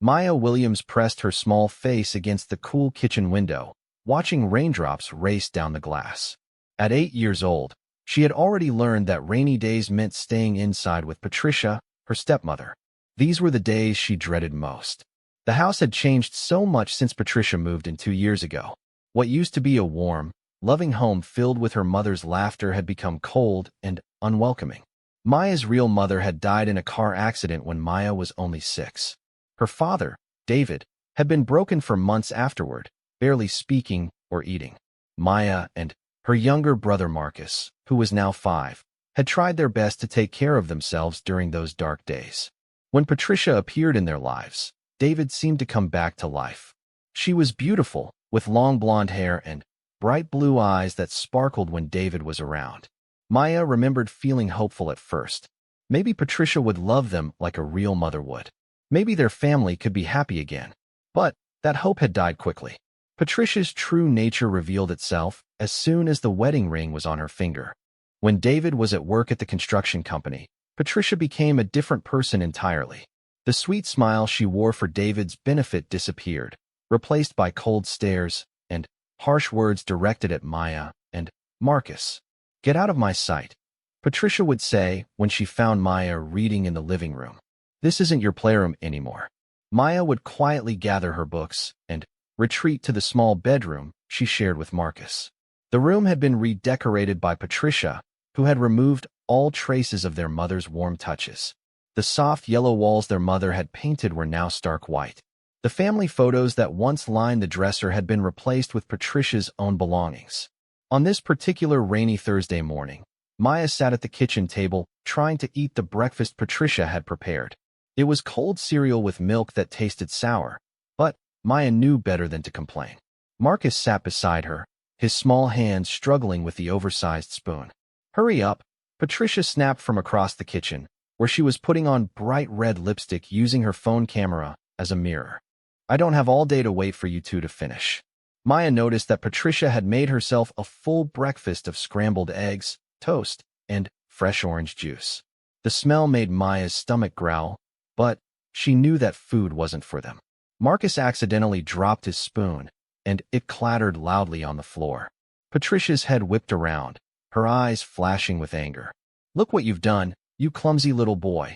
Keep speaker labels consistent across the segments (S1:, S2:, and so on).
S1: Maya Williams pressed her small face against the cool kitchen window, watching raindrops race down the glass. At 8 years old, she had already learned that rainy days meant staying inside with Patricia, her stepmother. These were the days she dreaded most. The house had changed so much since Patricia moved in 2 years ago. What used to be a warm, loving home filled with her mother's laughter had become cold and unwelcoming. Maya's real mother had died in a car accident when Maya was only 6. Her father, David, had been broken for months afterward, barely speaking or eating. Maya and her younger brother Marcus, who was now 5, had tried their best to take care of themselves during those dark days. When Patricia appeared in their lives, David seemed to come back to life. She was beautiful, with long blonde hair and bright blue eyes that sparkled when David was around. Maya remembered feeling hopeful at first. Maybe Patricia would love them like a real mother would. Maybe their family could be happy again. But that hope had died quickly. Patricia's true nature revealed itself as soon as the wedding ring was on her finger. When David was at work at the construction company, Patricia became a different person entirely. The sweet smile she wore for David's benefit disappeared, replaced by cold stares and harsh words directed at Maya and Marcus. "Get out of my sight," Patricia would say when she found Maya reading in the living room. "This isn't your playroom anymore." Maya would quietly gather her books and retreat to the small bedroom she shared with Marcus. The room had been redecorated by Patricia, who had removed all traces of their mother's warm touches. The soft yellow walls their mother had painted were now stark white. The family photos that once lined the dresser had been replaced with Patricia's own belongings. On this particular rainy Thursday morning, Maya sat at the kitchen table trying to eat the breakfast Patricia had prepared. It was cold cereal with milk that tasted sour, but Maya knew better than to complain. Marcus sat beside her, his small hands struggling with the oversized spoon. "Hurry up," Patricia snapped from across the kitchen, where she was putting on bright red lipstick using her phone camera as a mirror. "I don't have all day to wait for you two to finish." Maya noticed that Patricia had made herself a full breakfast of scrambled eggs, toast, and fresh orange juice. The smell made Maya's stomach growl, but she knew that food wasn't for them. Marcus accidentally dropped his spoon, and it clattered loudly on the floor. Patricia's head whipped around, her eyes flashing with anger. "Look what you've done, you clumsy little boy."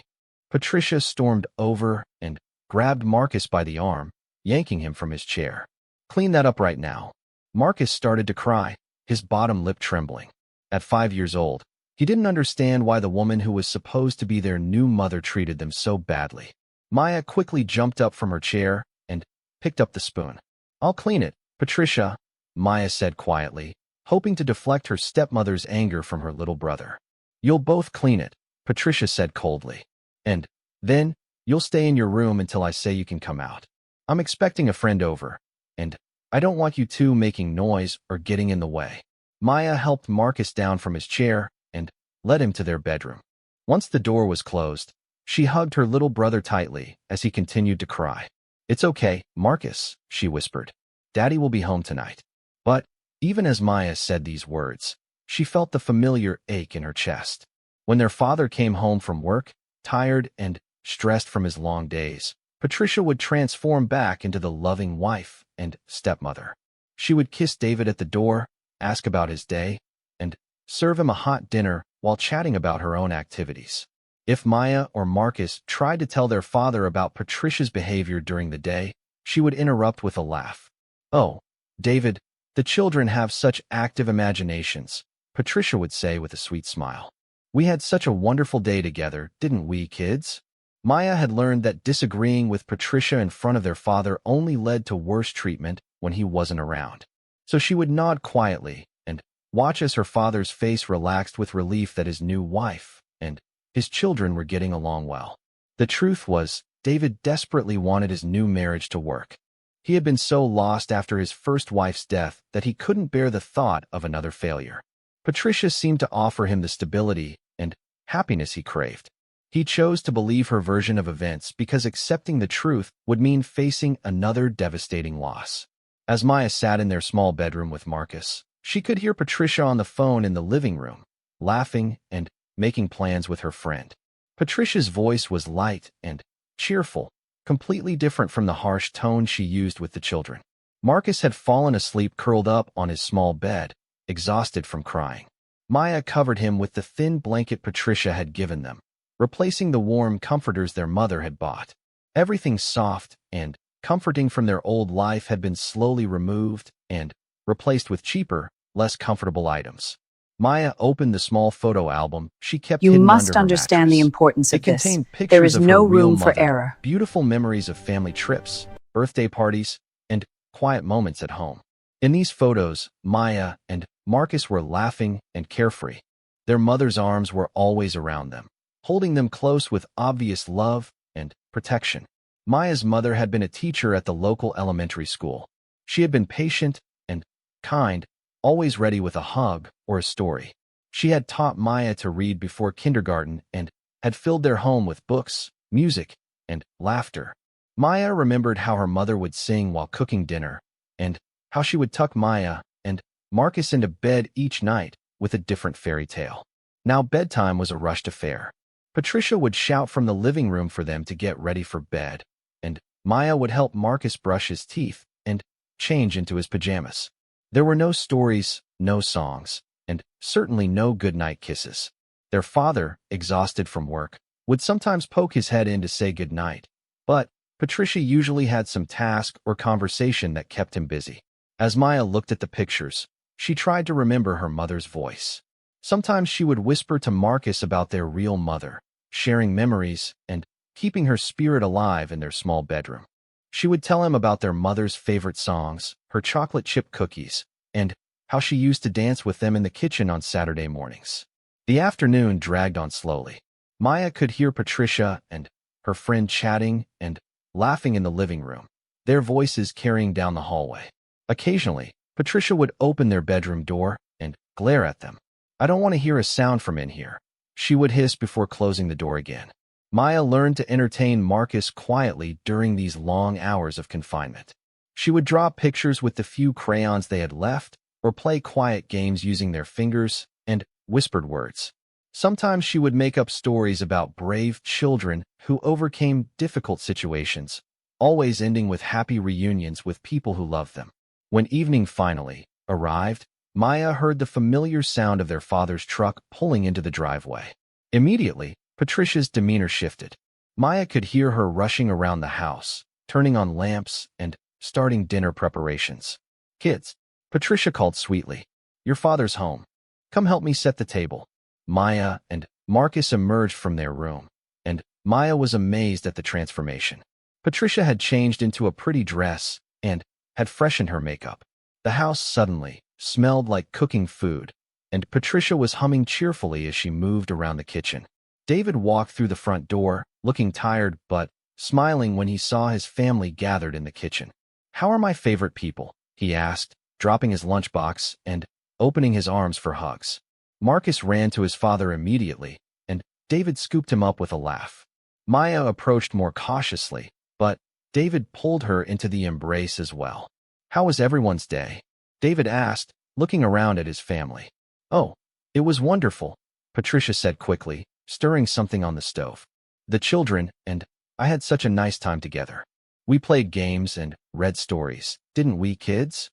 S1: Patricia stormed over and grabbed Marcus by the arm, yanking him from his chair. "Clean that up right now." Marcus started to cry, his bottom lip trembling. At 5 years old, he didn't understand why the woman who was supposed to be their new mother treated them so badly. Maya quickly jumped up from her chair and picked up the spoon. "I'll clean it, Patricia," Maya said quietly, hoping to deflect her stepmother's anger from her little brother. "You'll both clean it," Patricia said coldly. "And then you'll stay in your room until I say you can come out. I'm expecting a friend over, and I don't want you two making noise or getting in the way." Maya helped Marcus down from his chair and led him to their bedroom. Once the door was closed, she hugged her little brother tightly as he continued to cry. "It's okay, Marcus," she whispered. "Daddy will be home tonight." But even as Maya said these words, she felt the familiar ache in her chest. When their father came home from work, tired and stressed from his long days, Patricia would transform back into the loving wife and stepmother. She would kiss David at the door, ask about his day, and serve him a hot dinner while chatting about her own activities. If Maya or Marcus tried to tell their father about Patricia's behavior during the day, she would interrupt with a laugh. "Oh, David, the children have such active imaginations," Patricia would say with a sweet smile. "We had such a wonderful day together, didn't we, kids?" Maya had learned that disagreeing with Patricia in front of their father only led to worse treatment when he wasn't around. So she would nod quietly and watch as her father's face relaxed with relief that his new wife and his children were getting along well. The truth was, David desperately wanted his new marriage to work. He had been so lost after his first wife's death that he couldn't bear the thought of another failure. Patricia seemed to offer him the stability and happiness he craved. He chose to believe her version of events because accepting the truth would mean facing another devastating loss. As Maya sat in their small bedroom with Marcus, she could hear Patricia on the phone in the living room, laughing and making plans with her friend. Patricia's voice was light and cheerful, completely different from the harsh tone she used with the children. Marcus had fallen asleep curled up on his small bed, exhausted from crying. Maya covered him with the thin blanket Patricia had given them, replacing the warm comforters their mother had bought. Everything soft and comforting from their old life had been slowly removed and replaced with cheaper, less comfortable items. Maya opened the small photo album she kept
S2: You
S1: hidden
S2: must
S1: under her
S2: understand the
S1: mattress.
S2: importance
S1: It
S2: of this.
S1: contained
S2: There
S1: pictures
S2: is
S1: of her
S2: no
S1: real
S2: room for
S1: mother,
S2: error.
S1: beautiful memories of family trips, birthday parties, and quiet moments at home. In these photos, Maya and Marcus were laughing and carefree. Their mother's arms were always around them, holding them close with obvious love and protection. Maya's mother had been a teacher at the local elementary school. She had been patient and kind, always ready with a hug or a story. She had taught Maya to read before kindergarten and had filled their home with books, music, and laughter. Maya remembered how her mother would sing while cooking dinner, and how she would tuck Maya and Marcus into bed each night with a different fairy tale. Now bedtime was a rushed affair. Patricia would shout from the living room for them to get ready for bed, and Maya would help Marcus brush his teeth and change into his pajamas. There were no stories, no songs, and certainly no goodnight kisses. Their father, exhausted from work, would sometimes poke his head in to say goodnight, but Patricia usually had some task or conversation that kept him busy. As Maya looked at the pictures, she tried to remember her mother's voice. Sometimes she would whisper to Marcus about their real mother, sharing memories and keeping her spirit alive in their small bedroom. She would tell him about their mother's favorite songs, her chocolate chip cookies, and how she used to dance with them in the kitchen on Saturday mornings. The afternoon dragged on slowly. Maya could hear Patricia and her friend chatting and laughing in the living room, their voices carrying down the hallway. Occasionally, Patricia would open their bedroom door and glare at them. "I don't want to hear a sound from in here," she would hiss before closing the door again. Maya learned to entertain Marcus quietly during these long hours of confinement. She would draw pictures with the few crayons they had left, or play quiet games using their fingers and whispered words. Sometimes she would make up stories about brave children who overcame difficult situations, always ending with happy reunions with people who loved them. When evening finally arrived, Maya heard the familiar sound of their father's truck pulling into the driveway. Immediately, Patricia's demeanor shifted. Maya could hear her rushing around the house, turning on lamps and starting dinner preparations. "Kids," Patricia called sweetly, "your father's home. Come help me set the table." Maya and Marcus emerged from their room, and Maya was amazed at the transformation. Patricia had changed into a pretty dress and had freshened her makeup. The house suddenly smelled like cooking food, and Patricia was humming cheerfully as she moved around the kitchen. David walked through the front door, looking tired but smiling when he saw his family gathered in the kitchen. "How are my favorite people?" he asked, dropping his lunchbox and opening his arms for hugs. Marcus ran to his father immediately, and David scooped him up with a laugh. Maya approached more cautiously, but David pulled her into the embrace as well. "How was everyone's day?" David asked, looking around at his family. "Oh, it was wonderful," Patricia said quickly, stirring something on the stove. "The children and I had such a nice time together. We played games and read stories, didn't we, kids?"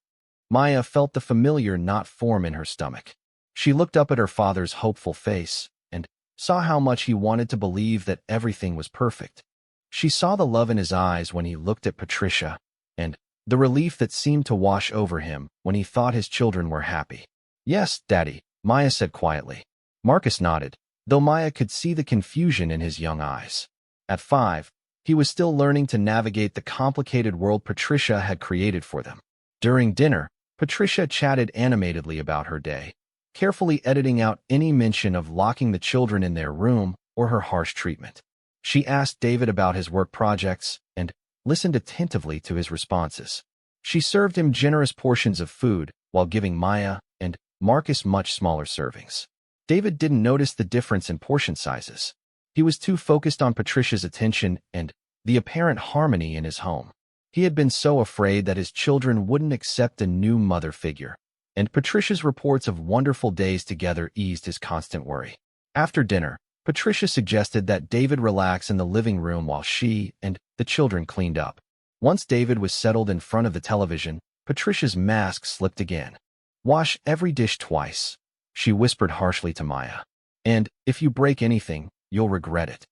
S1: Maya felt the familiar knot form in her stomach. She looked up at her father's hopeful face and saw how much he wanted to believe that everything was perfect. She saw the love in his eyes when he looked at Patricia, and the relief that seemed to wash over him when he thought his children were happy. "Yes, Daddy," Maya said quietly. Marcus nodded, though Maya could see the confusion in his young eyes. At 5, he was still learning to navigate the complicated world Patricia had created for them. During dinner, Patricia chatted animatedly about her day, carefully editing out any mention of locking the children in their room or her harsh treatment. She asked David about his work projects and listened attentively to his responses. She served him generous portions of food while giving Maya and Marcus much smaller servings. David didn't notice the difference in portion sizes. He was too focused on Patricia's attention and the apparent harmony in his home. He had been so afraid that his children wouldn't accept a new mother figure, and Patricia's reports of wonderful days together eased his constant worry. After dinner, Patricia suggested that David relax in the living room while she and the children cleaned up. Once David was settled in front of the television, Patricia's mask slipped again. "Wash every dish twice," she whispered harshly to Maya. "And if you break anything, you'll regret it."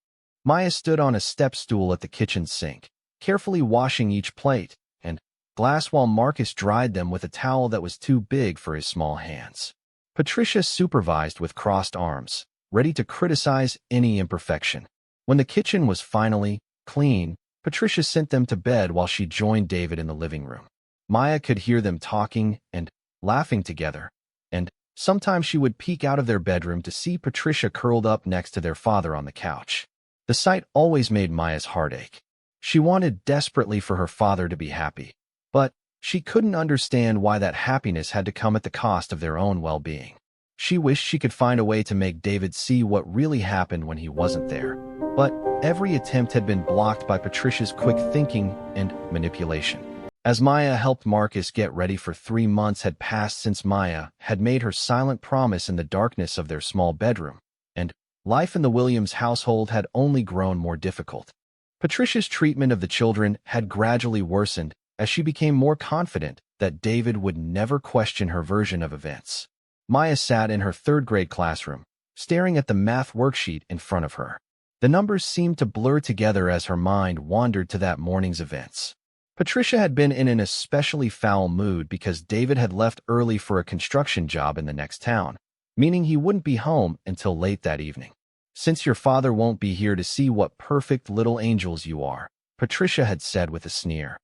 S1: Maya stood on a step stool at the kitchen sink, carefully washing each plate and glass while Marcus dried them with a towel that was too big for his small hands. Patricia supervised with crossed arms, ready to criticize any imperfection. When the kitchen was finally clean, Patricia sent them to bed while she joined David in the living room. Maya could hear them talking and laughing together, and sometimes she would peek out of their bedroom to see Patricia curled up next to their father on the couch. The sight always made Maya's heart ache. She wanted desperately for her father to be happy, but she couldn't understand why that happiness had to come at the cost of their own well-being. She wished she could find a way to make David see what really happened when he wasn't there, but every attempt had been blocked by Patricia's quick thinking and manipulation. As Maya helped Marcus get ready for 3 months had passed since Maya had made her silent promise in the darkness of their small bedroom, and life in the Williams household had only grown more difficult. Patricia's treatment of the children had gradually worsened as she became more confident that David would never question her version of events. Maya sat in her 3rd grade classroom, staring at the math worksheet in front of her. The numbers seemed to blur together as her mind wandered to that morning's events. Patricia had been in an especially foul mood because David had left early for a construction job in the next town, meaning he wouldn't be home until late that evening. "Since your father won't be here to see what perfect little angels you are," Patricia had said with a sneer,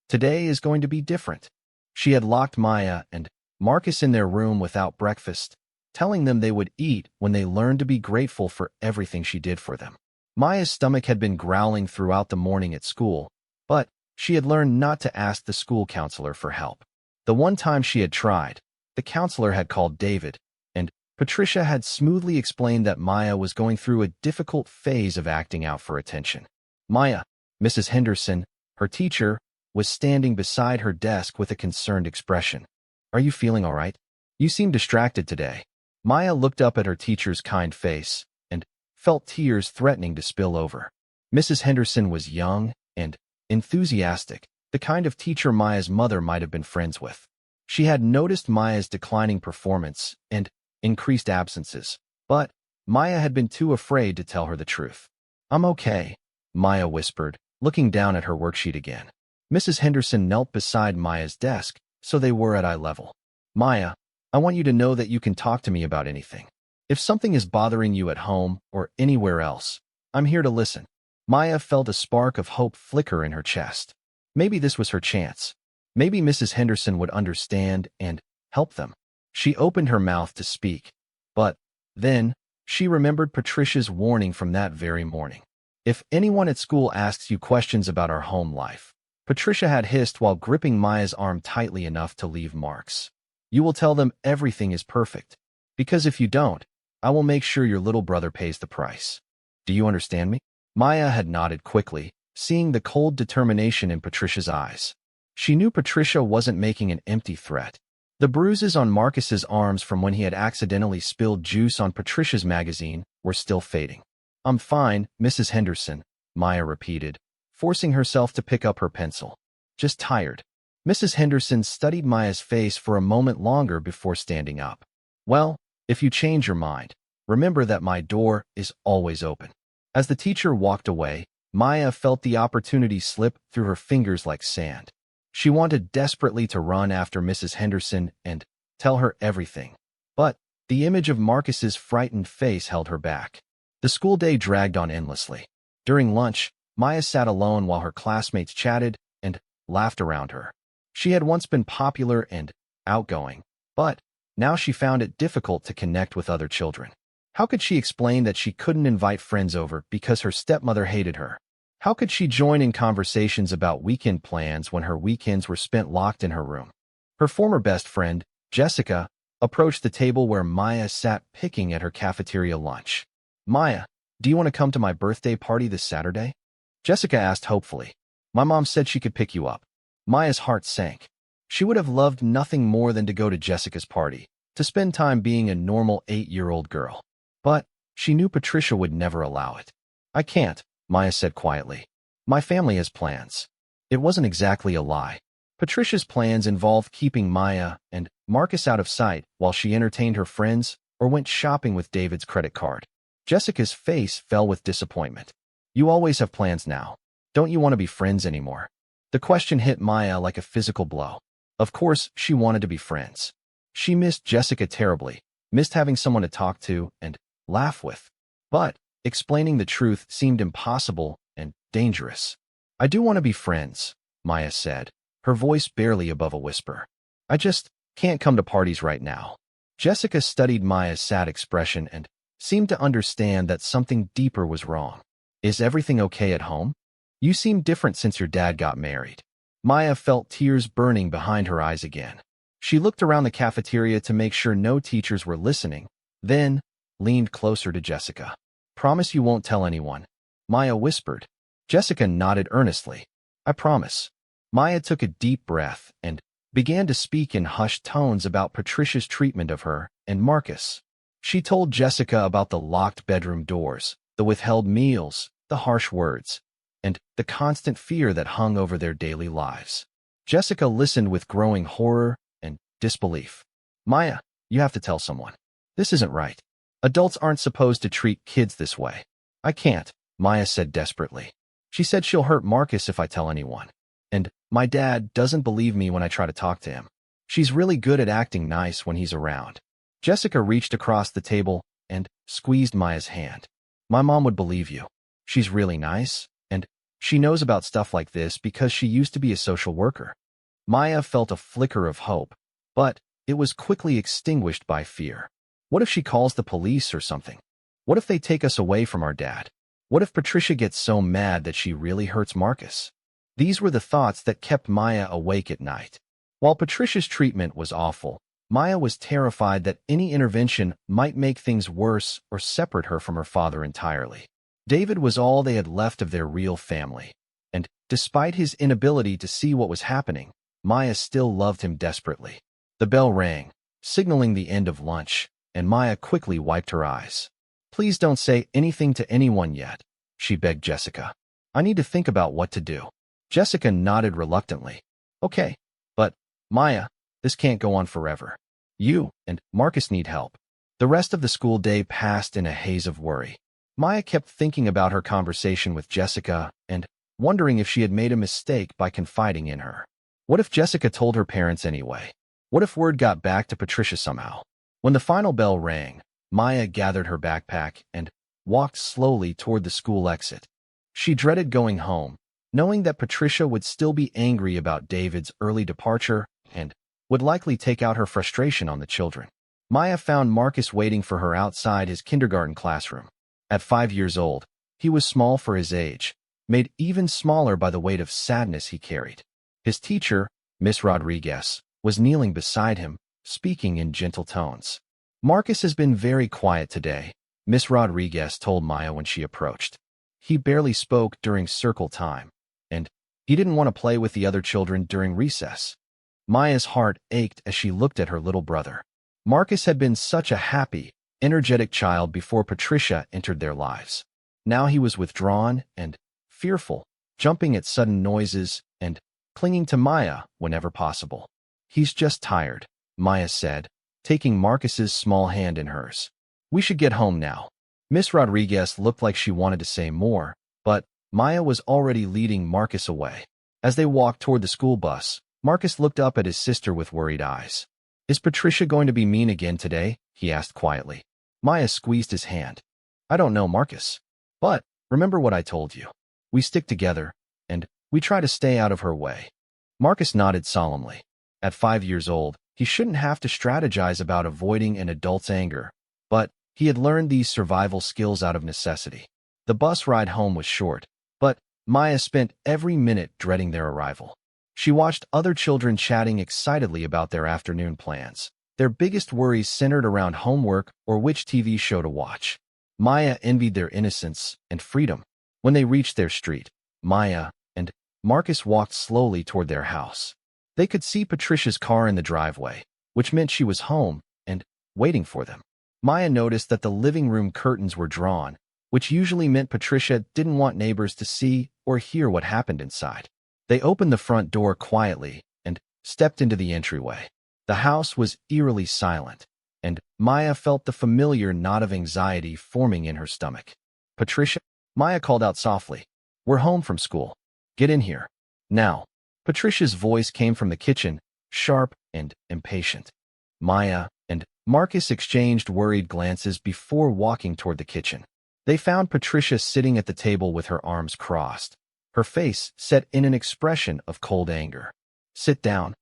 S1: "today is going to be different." She had locked Maya and Marcus in their room without breakfast, telling them they would eat when they learned to be grateful for everything she did for them. Maya's stomach had been growling throughout the morning at school, but she had learned not to ask the school counselor for help. The one time she had tried, the counselor had called David, and Patricia had smoothly explained that Maya was going through a difficult phase of acting out for attention. Maya, Mrs. Henderson, her teacher, was standing beside her desk with a concerned expression. "Are you feeling all right? You seem distracted today." Maya looked up at her teacher's kind face and felt tears threatening to spill over. Mrs. Henderson was young and enthusiastic, the kind of teacher Maya's mother might have been friends with. She had noticed Maya's declining performance and increased absences, but Maya had been too afraid to tell her the truth. "I'm okay," Maya whispered, looking down at her worksheet again. Mrs. Henderson knelt beside Maya's desk, so they were at eye level. "Maya, I want you to know that you can talk to me about anything. If something is bothering you at home or anywhere else, I'm here to listen." Maya felt a spark of hope flicker in her chest. Maybe this was her chance. Maybe Mrs. Henderson would understand and help them. She opened her mouth to speak, but then she remembered Patricia's warning from that very morning. "If anyone at school asks you questions about our home life," Patricia had hissed while gripping Maya's arm tightly enough to leave marks, "you will tell them everything is perfect. Because if you don't, I will make sure your little brother pays the price. Do you understand me?" Maya had nodded quickly, seeing the cold determination in Patricia's eyes. She knew Patricia wasn't making an empty threat. The bruises on Marcus's arms from when he had accidentally spilled juice on Patricia's magazine were still fading. "I'm fine, Mrs. Henderson," Maya repeated, forcing herself to pick up her pencil. "Just tired." Mrs. Henderson studied Maya's face for a moment longer before standing up. "Well, if you change your mind, remember that my door is always open." As the teacher walked away, Maya felt the opportunity slip through her fingers like sand. She wanted desperately to run after Mrs. Henderson and tell her everything, but the image of Marcus's frightened face held her back. The school day dragged on endlessly. During lunch, Maya sat alone while her classmates chatted and laughed around her. She had once been popular and outgoing, but now she found it difficult to connect with other children. How could she explain that she couldn't invite friends over because her stepmother hated her? How could she join in conversations about weekend plans when her weekends were spent locked in her room? Her former best friend, Jessica, approached the table where Maya sat picking at her cafeteria lunch. "Maya, do you want to come to my birthday party this Saturday?" Jessica asked hopefully. "My mom said she could pick you up." Maya's heart sank. She would have loved nothing more than to go to Jessica's party, to spend time being a normal 8-year-old girl. But She knew Patricia would never allow it. I can't, Maya said quietly. My family has plans. It wasn't exactly a lie. Patricia's plans involved keeping Maya and Marcus out of sight while she entertained her friends or went shopping with David's credit card. Jessica's face fell with disappointment. You always have plans now. Don't you want to be friends anymore? The question hit Maya like a physical blow. Of course, she wanted to be friends. She missed Jessica terribly, missed having someone to talk to and laugh with. But explaining the truth seemed impossible and dangerous. I do want to be friends, Maya said, her voice barely above a whisper. I just can't come to parties right now. Jessica studied Maya's sad expression and seemed to understand that something deeper was wrong. Is everything okay at home? You seem different since your dad got married. Maya felt tears burning behind her eyes again. She looked around the cafeteria to make sure no teachers were listening, then leaned closer to Jessica. Promise you won't tell anyone, Maya whispered. Jessica nodded earnestly. I promise. Maya took a deep breath and began to speak in hushed tones about Patricia's treatment of her and Marcus. She told Jessica about the locked bedroom doors, the withheld meals, the harsh words, and the constant fear that hung over their daily lives. Jessica listened with growing horror and disbelief. Maya, you have to tell someone. This isn't right. Adults aren't supposed to treat kids this way. I can't, Maya said desperately. She said she'll hurt Marcus if I tell anyone. And my dad doesn't believe me when I try to talk to him. She's really good at acting nice when he's around. Jessica reached across the table and squeezed Maya's hand. My mom would believe you. She's really nice, and she knows about stuff like this because she used to be a social worker. Maya felt a flicker of hope, but it was quickly extinguished by fear. What if she calls the police or something? What if they take us away from our dad? What if Patricia gets so mad that she really hurts Marcus? These were the thoughts that kept Maya awake at night. While Patricia's treatment was awful, Maya was terrified that any intervention might make things worse or separate her from her father entirely. David was all they had left of their real family, and despite his inability to see what was happening, Maya still loved him desperately. The bell rang, signaling the end of lunch, and Maya quickly wiped her eyes. Please don't say anything to anyone yet, she begged Jessica. I need to think about what to do. Jessica nodded reluctantly. Okay, but, Maya, this can't go on forever. You and Marcus need help. The rest of the school day passed in a haze of worry. Maya kept thinking about her conversation with Jessica and wondering if she had made a mistake by confiding in her. What if Jessica told her parents anyway? What if word got back to Patricia somehow? When the final bell rang, Maya gathered her backpack and walked slowly toward the school exit. She dreaded going home, knowing that Patricia would still be angry about David's early departure and would likely take out her frustration on the children. Maya found Marcus waiting for her outside his kindergarten classroom. At 5 years old, he was small for his age, made even smaller by the weight of sadness he carried. His teacher, Miss Rodriguez, was kneeling beside him, speaking in gentle tones. Marcus has been very quiet today, Miss Rodriguez told Maya when she approached. He barely spoke during circle time, and he didn't want to play with the other children during recess. Maya's heart ached as she looked at her little brother. Marcus had been such a happy, energetic child before Patricia entered their lives. Now he was withdrawn and fearful, jumping at sudden noises and clinging to Maya whenever possible. He's just tired, Maya said, taking Marcus's small hand in hers. We should get home now. Miss Rodriguez looked like she wanted to say more, but Maya was already leading Marcus away. As they walked toward the school bus, Marcus looked up at his sister with worried eyes. Is Patricia going to be mean again today? He asked quietly. Maya squeezed his hand. I don't know, Marcus. But remember what I told you. We stick together, and we try to stay out of her way. Marcus nodded solemnly. At 5 years old, he shouldn't have to strategize about avoiding an adult's anger, but he had learned these survival skills out of necessity. The bus ride home was short, but Maya spent every minute dreading their arrival. She watched other children chatting excitedly about their afternoon plans. Their biggest worries centered around homework or which TV show to watch. Maya envied their innocence and freedom. When they reached their street, Maya and Marcus walked slowly toward their house. They could see Patricia's car in the driveway, which meant she was home and waiting for them. Maya noticed that the living room curtains were drawn, which usually meant Patricia didn't want neighbors to see or hear what happened inside. They opened the front door quietly and stepped into the entryway. The house was eerily silent, and Maya felt the familiar knot of anxiety forming in her stomach. "Patricia?" Maya called out softly. "We're home from school. Get in here. Now." Patricia's voice came from the kitchen, sharp and impatient. Maya and Marcus exchanged worried glances before walking toward the kitchen. They found Patricia sitting at the table with her arms crossed, her face set in an expression of cold anger. "Sit down,"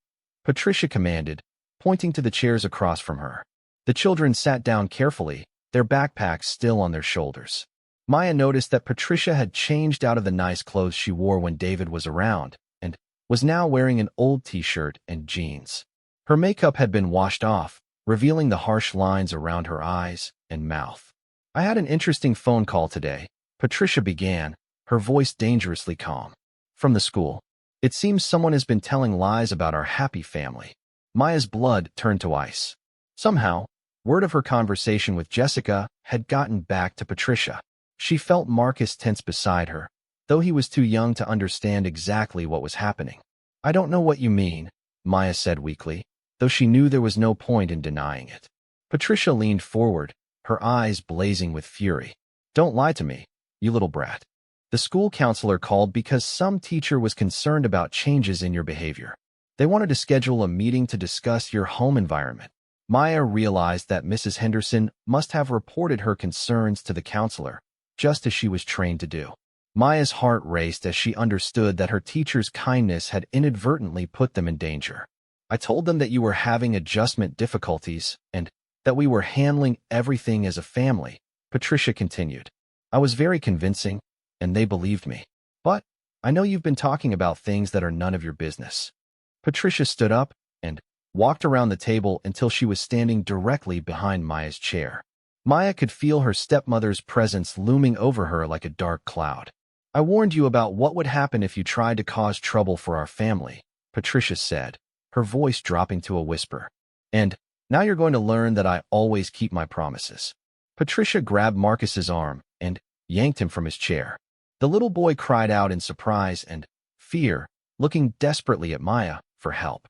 S1: Patricia commanded, pointing to the chairs across from her. The children sat down carefully, their backpacks still on their shoulders. Maya noticed that Patricia had changed out of the nice clothes she wore when David was around, and was now wearing an old t-shirt and jeans. Her makeup had been washed off, revealing the harsh lines around her eyes and mouth. "I had an interesting phone call today," Patricia began, her voice dangerously calm. "From the school. It seems someone has been telling lies about our happy family." Maya's blood turned to ice. Somehow, word of her conversation with Jessica had gotten back to Patricia. She felt Marcus tense beside her, though he was too young to understand exactly what was happening. "I don't know what you mean," Maya said weakly, though she knew there was no point in denying it. Patricia leaned forward, her eyes blazing with fury. "Don't lie to me, you little brat. The school counselor called because some teacher was concerned about changes in your behavior. They wanted to schedule a meeting to discuss your home environment." Maya realized that Mrs. Henderson must have reported her concerns to the counselor, just as she was trained to do. Maya's heart raced as she understood that her teacher's kindness had inadvertently put them in danger. "I told them that you were having adjustment difficulties and that we were handling everything as a family," Patricia continued. "I was very convincing, and they believed me. But I know you've been talking about things that are none of your business." Patricia stood up and walked around the table until she was standing directly behind Maya's chair. Maya could feel her stepmother's presence looming over her like a dark cloud. "I warned you about what would happen if you tried to cause trouble for our family," Patricia said, her voice dropping to a whisper. "And now you're going to learn that I always keep my promises." Patricia grabbed Marcus's arm and yanked him from his chair. The little boy cried out in surprise and fear, looking desperately at Maya for help.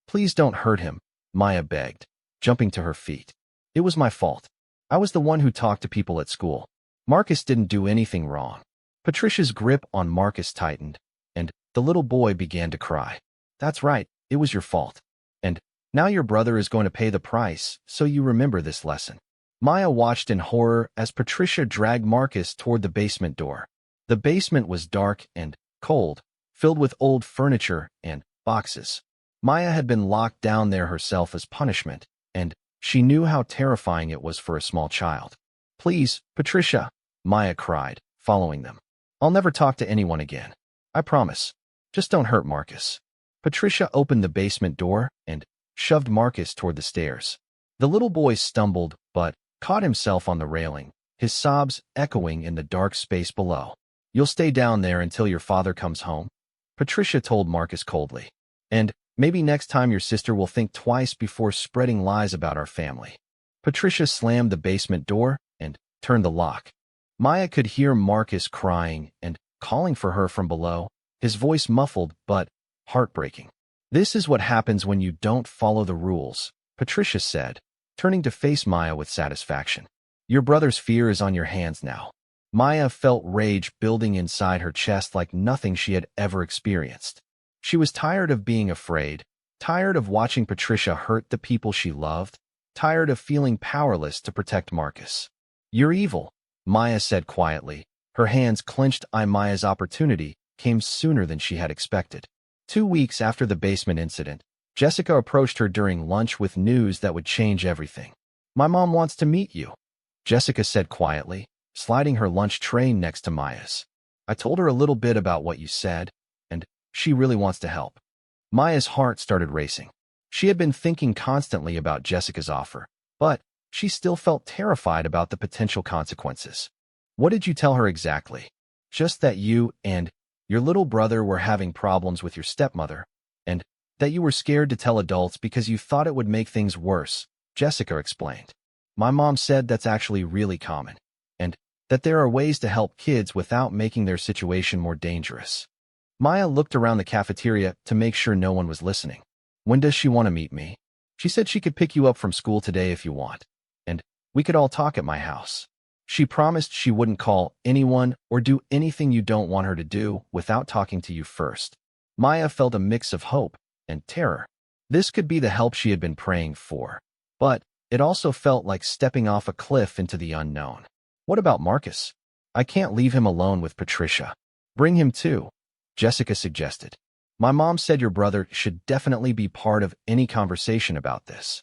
S1: "Please don't hurt him," Maya begged, jumping to her feet. "It was my fault. I was the one who talked to people at school. Marcus didn't do anything wrong." Patricia's grip on Marcus tightened, and the little boy began to cry. "That's right, it was your fault. And now your brother is going to pay the price, so you remember this lesson." Maya watched in horror as Patricia dragged Marcus toward the basement door. The basement was dark and cold, filled with old furniture and boxes. Maya had been locked down there herself as punishment, and she knew how terrifying it was for a small child. "Please, Patricia," Maya cried, following them. "I'll never talk to anyone again. I promise. Just don't hurt Marcus." Patricia opened the basement door and shoved Marcus toward the stairs. The little boy stumbled, but caught himself on the railing, his sobs echoing in the dark space below. "You'll stay down there until your father comes home," Patricia told Marcus coldly. "And maybe next time your sister will think twice before spreading lies about our family." Patricia slammed the basement door and turned the lock. Maya could hear Marcus crying and calling for her from below, his voice muffled but heartbreaking. "This is what happens when you don't follow the rules," Patricia said, turning to face Maya with satisfaction. "Your brother's fear is on your hands now." Maya felt rage building inside her chest like nothing she had ever experienced. She was tired of being afraid, tired of watching Patricia hurt the people she loved, tired of feeling powerless to protect Marcus. "You're evil," Maya said quietly, her hands clenched. Maya's opportunity came sooner than she had expected. 2 weeks after the basement incident, Jessica approached her during lunch with news that would change everything. "My mom wants to meet you," Jessica said quietly, sliding her lunch tray next to Maya's. "I told her a little bit about what you said, and she really wants to help." Maya's heart started racing. She had been thinking constantly about Jessica's offer, but she still felt terrified about the potential consequences. "What did you tell her exactly?" "Just that you and your little brother were having problems with your stepmother, and that you were scared to tell adults because you thought it would make things worse," Jessica explained. My mom said that's actually really common, and that there are ways to help kids without making their situation more dangerous. Maya looked around the cafeteria to make sure no one was listening. When does she want to meet me? She said she could pick you up from school today if you want, and we could all talk at my house. She promised she wouldn't call anyone or do anything you don't want her to do without talking to you first. Maya felt a mix of hope and terror. This could be the help she had been praying for, but it also felt like stepping off a cliff into the unknown. What about Marcus? I can't leave him alone with Patricia. Bring him too, Jessica suggested. My mom said your brother should definitely be part of any conversation about this.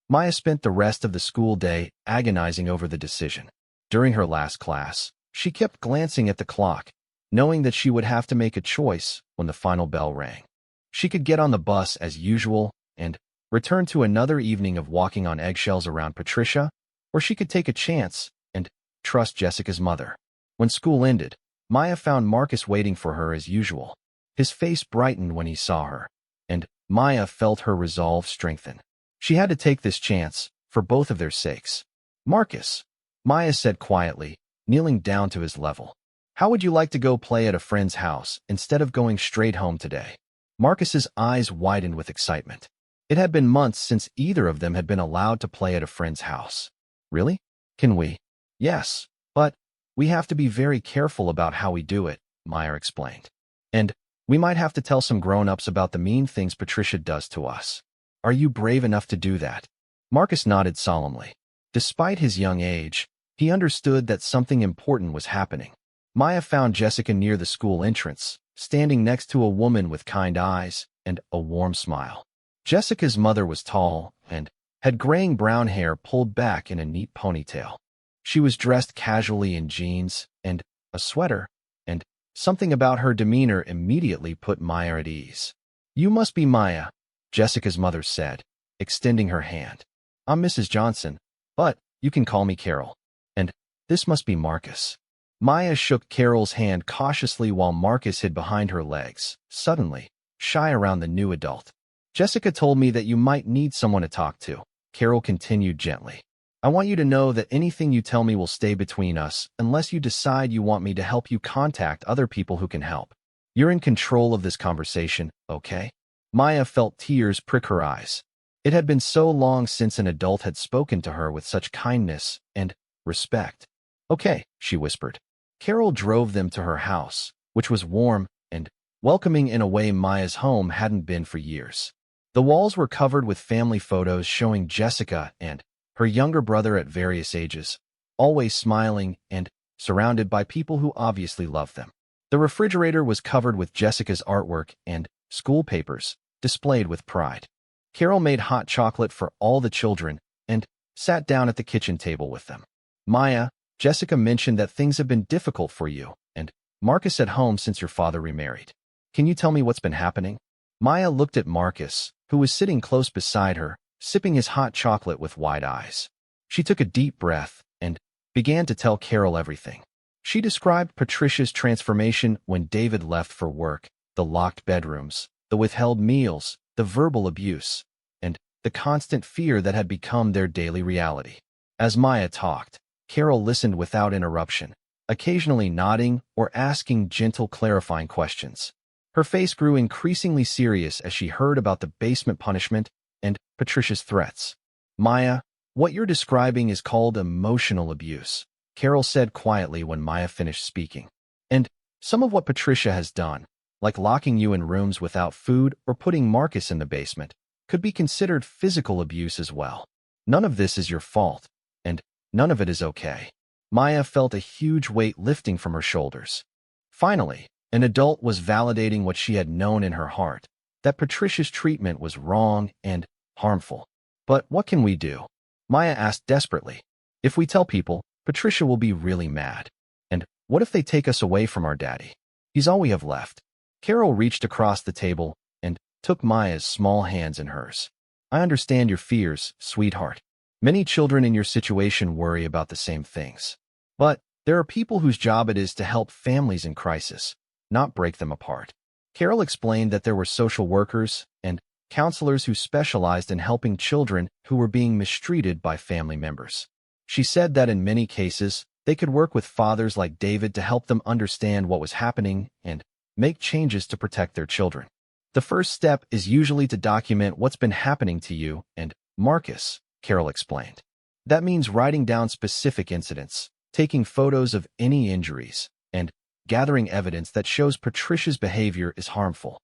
S1: Maya spent the rest of the school day agonizing over the decision. During her last class, she kept glancing at the clock, knowing that she would have to make a choice when the final bell rang. She could get on the bus as usual and return to another evening of walking on eggshells around Patricia, or she could take a chance and trust Jessica's mother. When school ended, Maya found Marcus waiting for her as usual. His face brightened when he saw her, and Maya felt her resolve strengthen. She had to take this chance for both of their sakes. Marcus, Maya said quietly, kneeling down to his level. How would you like to go play at a friend's house instead of going straight home today? Marcus's eyes widened with excitement. It had been months since either of them had been allowed to play at a friend's house. Really? Can we? Yes, but we have to be very careful about how we do it, Maya explained. And we might have to tell some grown-ups about the mean things Patricia does to us. Are you brave enough to do that? Marcus nodded solemnly. Despite his young age, he understood that something important was happening. Maya found Jessica near the school entrance, standing next to a woman with kind eyes and a warm smile. Jessica's mother was tall and had graying brown hair pulled back in a neat ponytail. She was dressed casually in jeans and a sweater, and something about her demeanor immediately put Maya at ease. You must be Maya, Jessica's mother said, extending her hand. I'm Mrs. Johnson, but you can call me Carol. And this must be Marcus. Maya shook Carol's hand cautiously while Marcus hid behind her legs, suddenly shy around the new adult. Jessica told me that you might need someone to talk to, Carol continued gently. I want you to know that anything you tell me will stay between us unless you decide you want me to help you contact other people who can help. You're in control of this conversation, okay? Maya felt tears prick her eyes. It had been so long since an adult had spoken to her with such kindness and respect. Okay, she whispered. Carol drove them to her house, which was warm and welcoming in a way Maya's home hadn't been for years. The walls were covered with family photos showing Jessica and her younger brother at various ages, always smiling and surrounded by people who obviously loved them. The refrigerator was covered with Jessica's artwork and school papers, displayed with pride. Carol made hot chocolate for all the children and sat down at the kitchen table with them. Maya, Jessica mentioned that things have been difficult for you and Marcus at home since your father remarried. Can you tell me what's been happening? Maya looked at Marcus, who was sitting close beside her, sipping his hot chocolate with wide eyes. She took a deep breath and began to tell Carol everything. She described Patricia's transformation when David left for work, the locked bedrooms, the withheld meals, the verbal abuse, and the constant fear that had become their daily reality. As Maya talked, Carol listened without interruption, occasionally nodding or asking gentle clarifying questions. Her face grew increasingly serious as she heard about the basement punishment and Patricia's threats. Maya, what you're describing is called emotional abuse, Carol said quietly when Maya finished speaking. And some of what Patricia has done, like locking you in rooms without food or putting Marcus in the basement, could be considered physical abuse as well. None of this is your fault, and none of it is okay. Maya felt a huge weight lifting from her shoulders. Finally, an adult was validating what she had known in her heart, that Patricia's treatment was wrong and harmful. But what can we do? Maya asked desperately. If we tell people, Patricia will be really mad. And what if they take us away from our daddy? He's all we have left. Carol reached across the table and took Maya's small hands in hers. I understand your fears, sweetheart. Many children in your situation worry about the same things. But there are people whose job it is to help families in crisis, not break them apart. Carol explained that there were social workers and counselors who specialized in helping children who were being mistreated by family members. She said that in many cases, they could work with fathers like David to help them understand what was happening and make changes to protect their children. The first step is usually to document what's been happening to you and Marcus, Carol explained. That means writing down specific incidents, taking photos of any injuries, and gathering evidence that shows Patricia's behavior is harmful.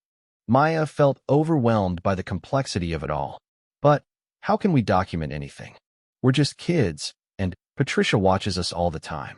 S1: Maya felt overwhelmed by the complexity of it all. But how can we document anything? We're just kids, and Patricia watches us all the time.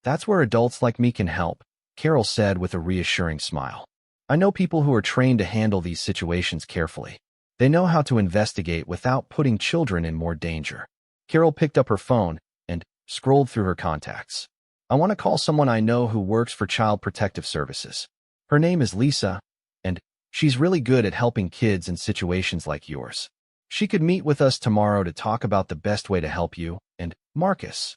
S1: That's where adults like me can help, Carol said with a reassuring smile. I know people who are trained to handle these situations carefully. They know how to investigate without putting children in more danger. Carol picked up her phone and scrolled through her contacts. I want to call someone I know who works for Child Protective Services. Her name is Lisa, and she's really good at helping kids in situations like yours. She could meet with us tomorrow to talk about the best way to help you and Marcus.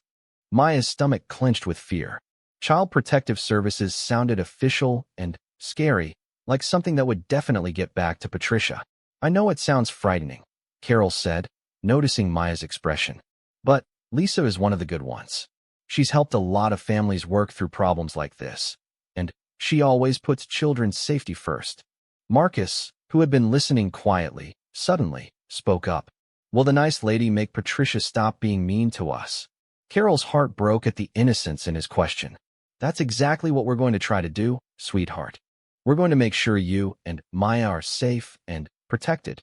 S1: Maya's stomach clenched with fear. Child Protective Services sounded official and scary, like something that would definitely get back to Patricia. I know it sounds frightening, Carol said, noticing Maya's expression. But Lisa is one of the good ones. She's helped a lot of families work through problems like this, and she always puts children's safety first. Marcus, who had been listening quietly, suddenly spoke up. Will the nice lady make Patricia stop being mean to us? Carol's heart broke at the innocence in his question. That's exactly what we're going to try to do, sweetheart. We're going to make sure you and Maya are safe and protected.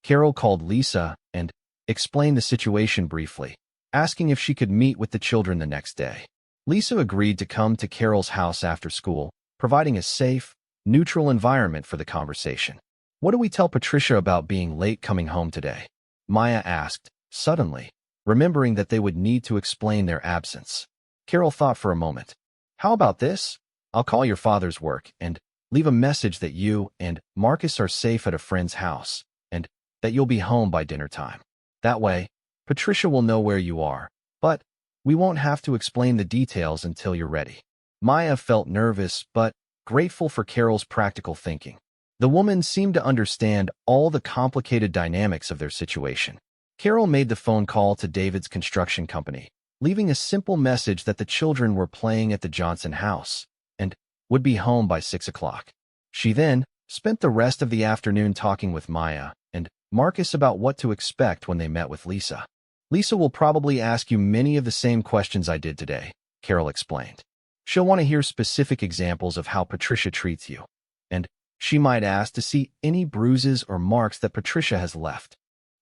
S1: Carol called Lisa and explained the situation briefly, asking if she could meet with the children the next day. Lisa agreed to come to Carol's house after school, providing a safe, neutral environment for the conversation. What do we tell Patricia about being late coming home today? Maya asked, suddenly, remembering that they would need to explain their absence. Carol thought for a moment. How about this? I'll call your father's work and leave a message that you and Marcus are safe at a friend's house and that you'll be home by dinner time. That way, Patricia will know where you are, but we won't have to explain the details until you're ready. Maya felt nervous but grateful for Carol's practical thinking. The woman seemed to understand all the complicated dynamics of their situation. Carol made the phone call to David's construction company, leaving a simple message that the children were playing at the Johnson house and would be home by 6 o'clock. She then spent the rest of the afternoon talking with Maya and Marcus about what to expect when they met with Lisa. Lisa will probably ask you many of the same questions I did today, Carol explained. She'll want to hear specific examples of how Patricia treats you, and she might ask to see any bruises or marks that Patricia has left.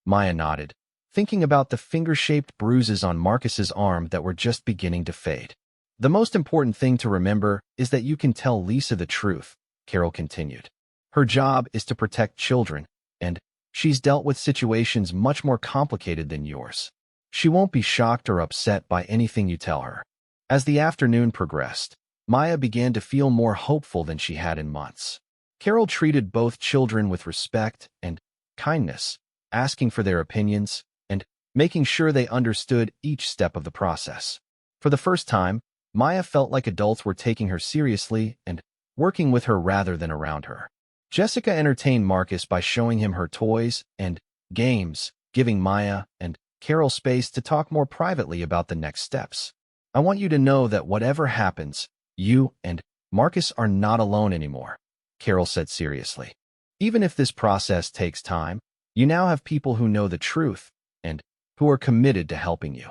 S1: Maya nodded, thinking about the finger-shaped bruises on Marcus's arm that were just beginning to fade. The most important thing to remember is that you can tell Lisa the truth, Carol continued. Her job is to protect children, and she's dealt with situations much more complicated than yours. She won't be shocked or upset by anything you tell her. As the afternoon progressed, Maya began to feel more hopeful than she had in months. Carol treated both children with respect and kindness, asking for their opinions and making sure they understood each step of the process. For the first time, Maya felt like adults were taking her seriously and working with her rather than around her. Jessica entertained Marcus by showing him her toys and games, giving Maya and Carol space to talk more privately about the next steps. I want you to know that whatever happens, you and Marcus are not alone anymore, Carol said seriously. Even if this process takes time, you now have people who know the truth and who are committed to helping you.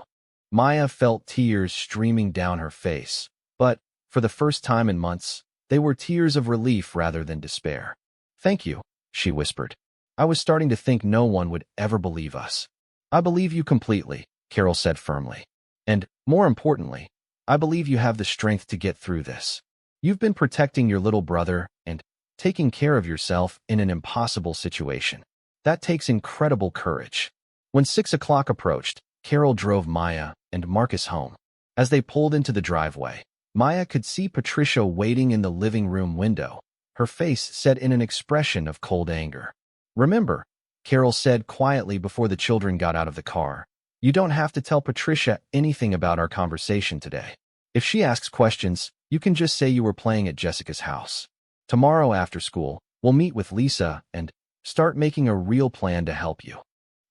S1: Maya felt tears streaming down her face, but for the first time in months, they were tears of relief rather than despair. Thank you, she whispered. I was starting to think no one would ever believe us. I believe you completely, Carol said firmly. And, more importantly, I believe you have the strength to get through this. You've been protecting your little brother and taking care of yourself in an impossible situation. That takes incredible courage. When 6 o'clock approached, Carol drove Maya and Marcus home. As they pulled into the driveway, Maya could see Patricia waiting in the living room window, her face set in an expression of cold anger. Remember, Carol said quietly before the children got out of the car, you don't have to tell Patricia anything about our conversation today. If she asks questions, you can just say you were playing at Jessica's house. Tomorrow after school, we'll meet with Lisa and start making a real plan to help you.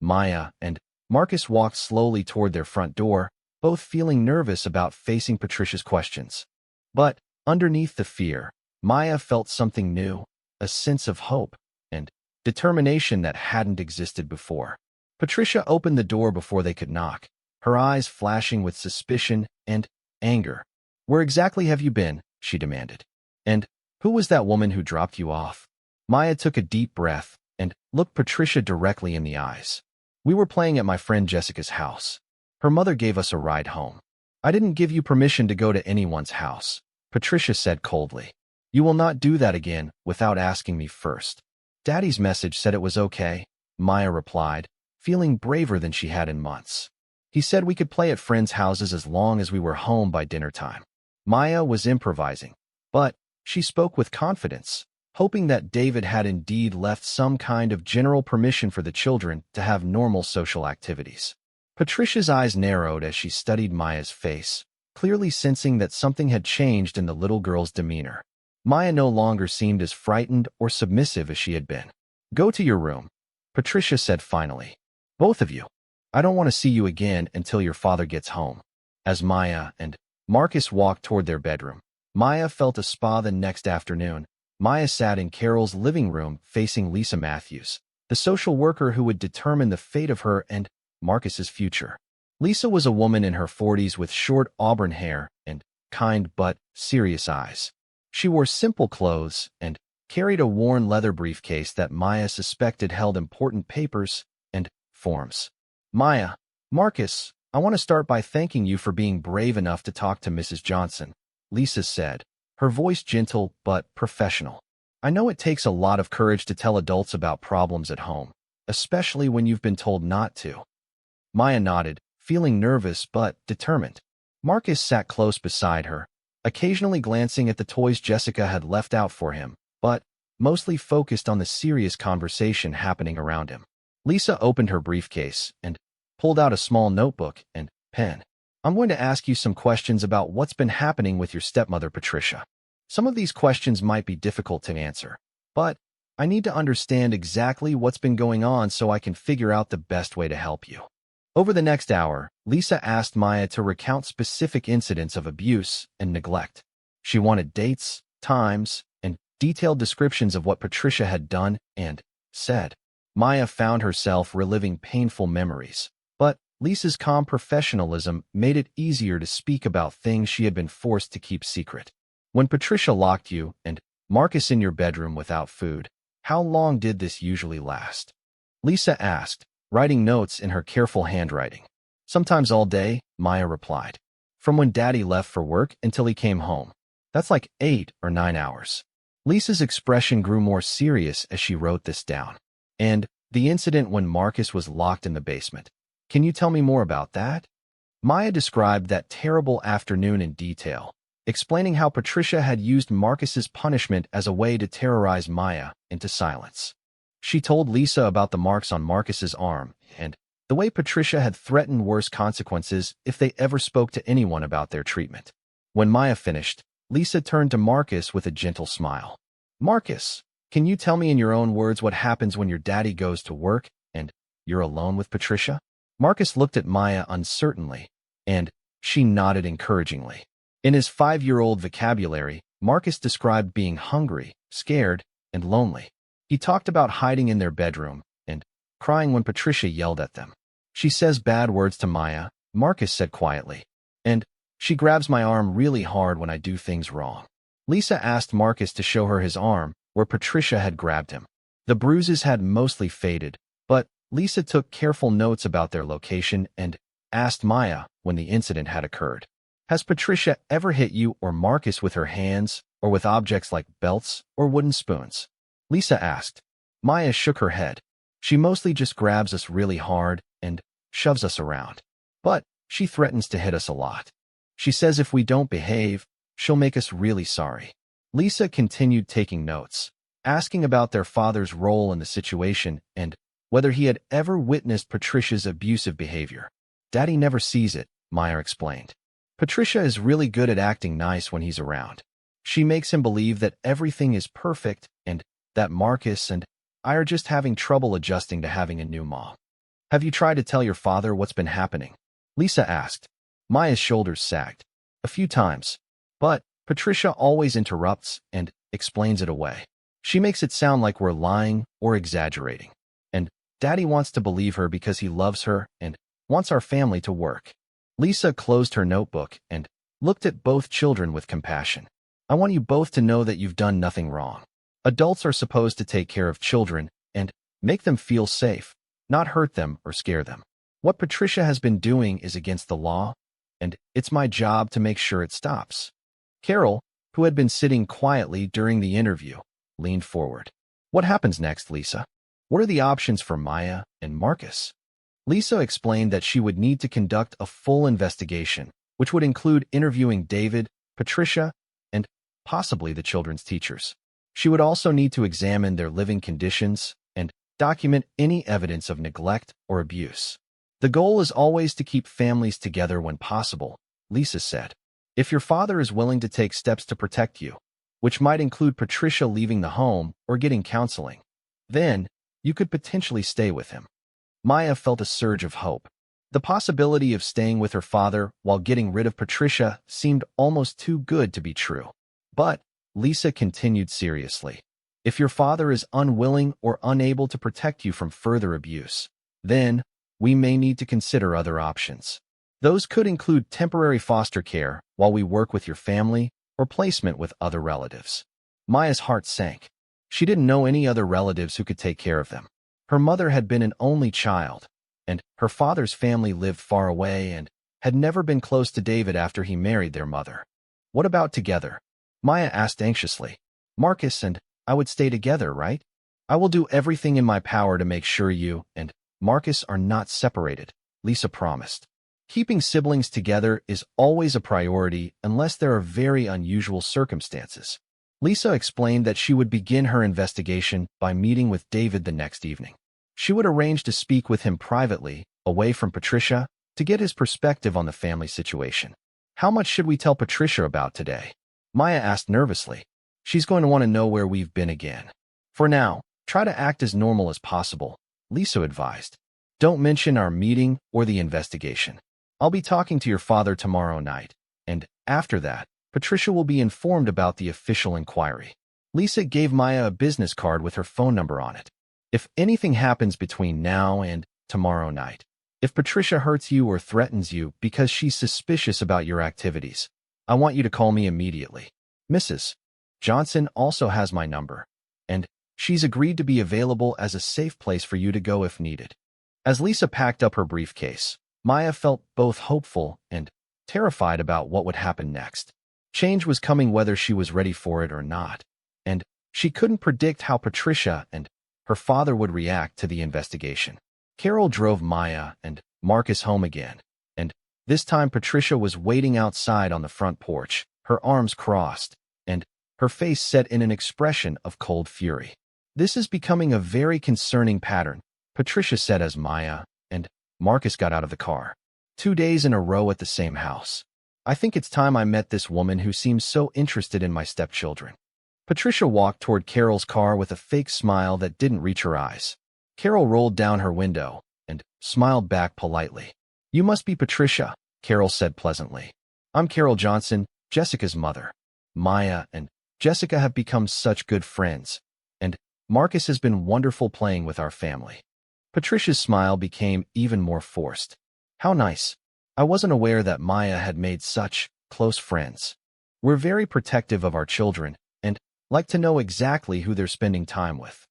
S1: Maya and Marcus walked slowly toward their front door, both feeling nervous about facing Patricia's questions. But underneath the fear, Maya felt something new, a sense of hope and determination that hadn't existed before. Patricia opened the door before they could knock, her eyes flashing with suspicion and anger. "Where exactly have you been?" she demanded. "And who was that woman who dropped you off?" Maya took a deep breath and looked Patricia directly in the eyes. "We were playing at my friend Jessica's house. Her mother gave us a ride home." "I didn't give you permission to go to anyone's house," Patricia said coldly. "You will not do that again without asking me first." "Daddy's message said it was okay," Maya replied, feeling braver than she had in months. "He said we could play at friends' houses as long as we were home by dinner time." Maya was improvising, but she spoke with confidence, hoping that David had indeed left some kind of general permission for the children to have normal social activities. Patricia's eyes narrowed as she studied Maya's face, clearly sensing that something had changed in the little girl's demeanor. Maya no longer seemed as frightened or submissive as she had been. "Go to your room," Patricia said finally. "Both of you. I don't want to see you again until your father gets home." As Maya and Marcus walked toward their bedroom, Maya felt a spa the next afternoon. Maya sat in Carol's living room facing Lisa Matthews, the social worker who would determine the fate of her and Marcus's future. Lisa was a woman in her 40s with short auburn hair and kind but serious eyes. She wore simple clothes and carried a worn leather briefcase that Maya suspected held important papers and forms. "Maya, Marcus, I want to start by thanking you for being brave enough to talk to Mrs. Johnson," Lisa said, her voice gentle but professional. "I know it takes a lot of courage to tell adults about problems at home, especially when you've been told not to." Maya nodded, feeling nervous but determined. Marcus sat close beside her, occasionally glancing at the toys Jessica had left out for him, but mostly focused on the serious conversation happening around him. Lisa opened her briefcase and pulled out a small notebook and pen. "I'm going to ask you some questions about what's been happening with your stepmother, Patricia. Some of these questions might be difficult to answer, but I need to understand exactly what's been going on so I can figure out the best way to help you." Over the next hour, Lisa asked Maya to recount specific incidents of abuse and neglect. She wanted dates, times, and detailed descriptions of what Patricia had done and said. Maya found herself reliving painful memories, but Lisa's calm professionalism made it easier to speak about things she had been forced to keep secret. "When Patricia locked you and Marcus in your bedroom without food, how long did this usually last?" Lisa asked, writing notes in her careful handwriting. "Sometimes all day," Maya replied. "From when Daddy left for work until he came home. That's like 8 or 9 hours." Lisa's expression grew more serious as she wrote this down. "And the incident when Marcus was locked in the basement. Can you tell me more about that?" Maya described that terrible afternoon in detail, explaining how Patricia had used Marcus's punishment as a way to terrorize Maya into silence. She told Lisa about the marks on Marcus's arm and the way Patricia had threatened worse consequences if they ever spoke to anyone about their treatment. When Maya finished, Lisa turned to Marcus with a gentle smile. "Marcus, can you tell me in your own words what happens when your daddy goes to work and you're alone with Patricia?" Marcus looked at Maya uncertainly, and she nodded encouragingly. In his 5-year-old vocabulary, Marcus described being hungry, scared, and lonely. He talked about hiding in their bedroom and crying when Patricia yelled at them. "She says bad words to Maya," Marcus said quietly, "and she grabs my arm really hard when I do things wrong." Lisa asked Marcus to show her his arm, where Patricia had grabbed him. The bruises had mostly faded, but Lisa took careful notes about their location and asked Maya when the incident had occurred. "Has Patricia ever hit you or Marcus with her hands or with objects like belts or wooden spoons?" Lisa asked. Maya shook her head. "She mostly just grabs us really hard and shoves us around. But she threatens to hit us a lot. She says if we don't behave, she'll make us really sorry." Lisa continued taking notes, asking about their father's role in the situation and whether he had ever witnessed Patricia's abusive behavior. "Daddy never sees it," Maya explained. "Patricia is really good at acting nice when he's around. She makes him believe that everything is perfect and that Marcus and I are just having trouble adjusting to having a new mom." "Have you tried to tell your father what's been happening?" Lisa asked. Maya's shoulders sagged a few times, but Patricia always interrupts and explains it away. She makes it sound like we're lying or exaggerating. And Daddy wants to believe her because he loves her and wants our family to work. Lisa closed her notebook and looked at both children with compassion. I want you both to know that you've done nothing wrong. Adults are supposed to take care of children and make them feel safe, not hurt them or scare them. What Patricia has been doing is against the law, and it's my job to make sure it stops. Carol, who had been sitting quietly during the interview, leaned forward. What happens next, Lisa? What are the options for Maya and Marcus? Lisa explained that she would need to conduct a full investigation, which would include interviewing David, Patricia, and possibly the children's teachers. She would also need to examine their living conditions and document any evidence of neglect or abuse. The goal is always to keep families together when possible, Lisa said. If your father is willing to take steps to protect you, which might include Patricia leaving the home or getting counseling, then you could potentially stay with him. Maya felt a surge of hope. The possibility of staying with her father while getting rid of Patricia seemed almost too good to be true. But Lisa continued seriously. If your father is unwilling or unable to protect you from further abuse, then we may need to consider other options. Those could include temporary foster care while we work with your family or placement with other relatives. Maya's heart sank. She didn't know any other relatives who could take care of them. Her mother had been an only child, and her father's family lived far away and had never been close to David after he married their mother. What about together? Maya asked anxiously. Marcus and I would stay together, right? I will do everything in my power to make sure you and Marcus are not separated, Lisa promised. Keeping siblings together is always a priority unless there are very unusual circumstances. Lisa explained that she would begin her investigation by meeting with David the next evening. She would arrange to speak with him privately, away from Patricia, to get his perspective on the family situation. How much should we tell Patricia about today? Maya asked nervously. She's going to want to know where we've been again. For now, try to act as normal as possible, Lisa advised. Don't mention our meeting or the investigation. I'll be talking to your father tomorrow night, and after that, Patricia will be informed about the official inquiry. Lisa gave Maya a business card with her phone number on it. If anything happens between now and tomorrow night, if Patricia hurts you or threatens you because she's suspicious about your activities, I want you to call me immediately. Mrs. Johnson also has my number, and she's agreed to be available as a safe place for you to go if needed. As Lisa packed up her briefcase, Maya felt both hopeful and terrified about what would happen next. Change was coming whether she was ready for it or not, and she couldn't predict how Patricia and her father would react to the investigation. Carol drove Maya and Marcus home again, and this time Patricia was waiting outside on the front porch, her arms crossed, and her face set in an expression of cold fury. This is becoming a very concerning pattern, Patricia said as Maya and Marcus got out of the car. 2 days in a row at the same house. I think it's time I met this woman who seems so interested in my stepchildren. Patricia walked toward Carol's car with a fake smile that didn't reach her eyes. Carol rolled down her window and smiled back politely. You must be Patricia, Carol said pleasantly. I'm Carol Johnson, Jessica's mother. Maya and Jessica have become such good friends, and Marcus has been wonderful playing with our family. Patricia's smile became even more forced. How nice. I wasn't aware that Maya had made such close friends. We're very protective of our children and like to know exactly who they're spending time with.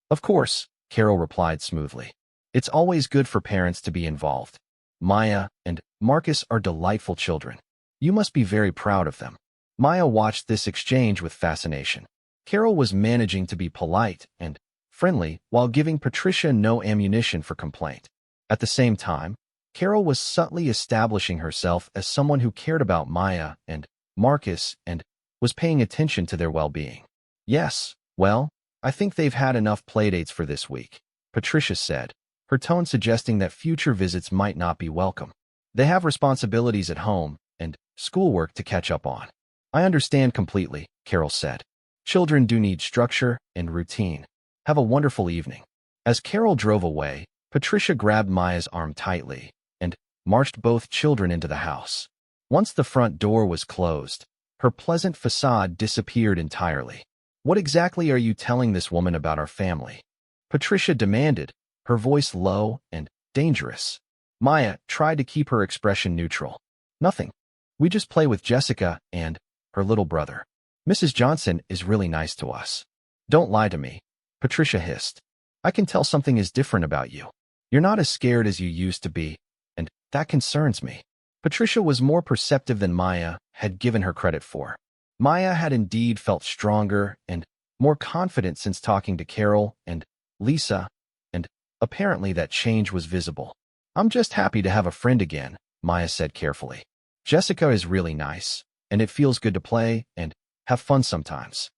S1: Of course, Carol replied smoothly. It's always good for parents to be involved. Maya and Marcus are delightful children. You must be very proud of them. Maya watched this exchange with fascination. Carol was managing to be polite and friendly while giving Patricia no ammunition for complaint. At the same time, Carol was subtly establishing herself as someone who cared about Maya and Marcus and was paying attention to their well-being. Yes, well, I think they've had enough playdates for this week, Patricia said, her tone suggesting that future visits might not be welcome. They have responsibilities at home and schoolwork to catch up on. I understand completely, Carol said. Children do need structure and routine. Have a wonderful evening. As Carol drove away, Patricia grabbed Maya's arm tightly, and marched both children into the house. Once the front door was closed, her pleasant facade disappeared entirely. "What exactly are you telling this woman about our family?" Patricia demanded, her voice low and dangerous. Maya tried to keep her expression neutral. "Nothing. We just play with Jessica and her little brother. Mrs. Johnson is really nice to us." "Don't lie to me," Patricia hissed. "I can tell something is different about you. You're not as scared as you used to be, and that concerns me." Patricia was more perceptive than Maya had given her credit for. Maya had indeed felt stronger and more confident since talking to Carol and Lisa, and apparently that change was visible. "I'm just happy to have a friend again," Maya said carefully. "Jessica is really nice, and it feels good to play and have fun sometimes."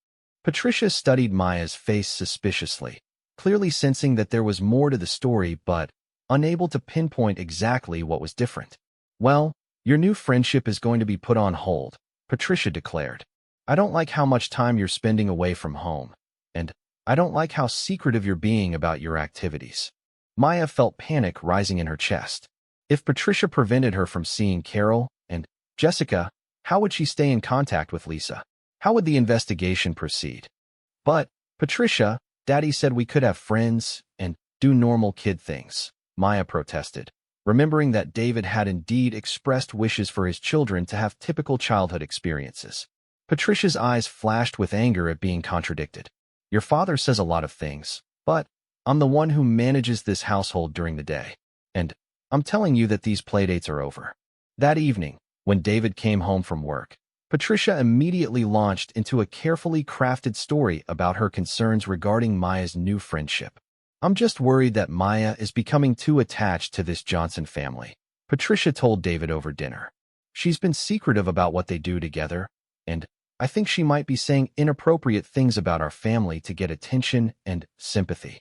S1: Patricia studied Maya's face suspiciously, clearly sensing that there was more to the story but unable to pinpoint exactly what was different. "Well, your new friendship is going to be put on hold," Patricia declared. "I don't like how much time you're spending away from home, and I don't like how secretive you're being about your activities." Maya felt panic rising in her chest. If Patricia prevented her from seeing Carol and Jessica, how would she stay in contact with Lisa? How would the investigation proceed? "But, Patricia, Daddy said we could have friends and do normal kid things," Maya protested, remembering that David had indeed expressed wishes for his children to have typical childhood experiences. Patricia's eyes flashed with anger at being contradicted. "Your father says a lot of things, but I'm the one who manages this household during the day, and I'm telling you that these playdates are over." That evening, when David came home from work, Patricia immediately launched into a carefully crafted story about her concerns regarding Maya's new friendship. "I'm just worried that Maya is becoming too attached to this Johnson family," Patricia told David over dinner. "She's been secretive about what they do together, and I think she might be saying inappropriate things about our family to get attention and sympathy."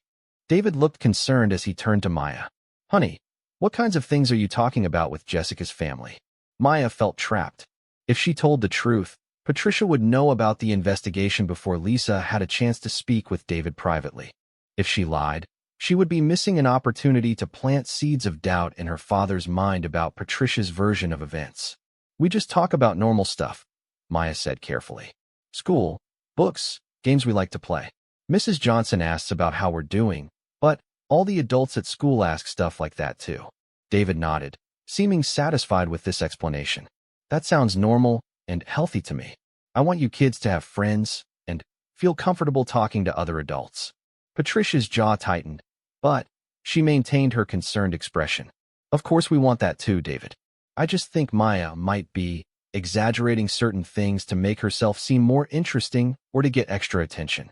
S1: David looked concerned as he turned to Maya. "Honey, what kinds of things are you talking about with Jessica's family?" Maya felt trapped. If she told the truth, Patricia would know about the investigation before Lisa had a chance to speak with David privately. If she lied, she would be missing an opportunity to plant seeds of doubt in her father's mind about Patricia's version of events. "We just talk about normal stuff," Maya said carefully. "School, books, games we like to play. Mrs. Johnson asks about how we're doing, but all the adults at school ask stuff like that too." David nodded, seeming satisfied with this explanation. "That sounds normal and healthy to me. I want you kids to have friends and feel comfortable talking to other adults." Patricia's jaw tightened, but she maintained her concerned expression. "Of course we want that too, David. I just think Maya might be exaggerating certain things to make herself seem more interesting or to get extra attention."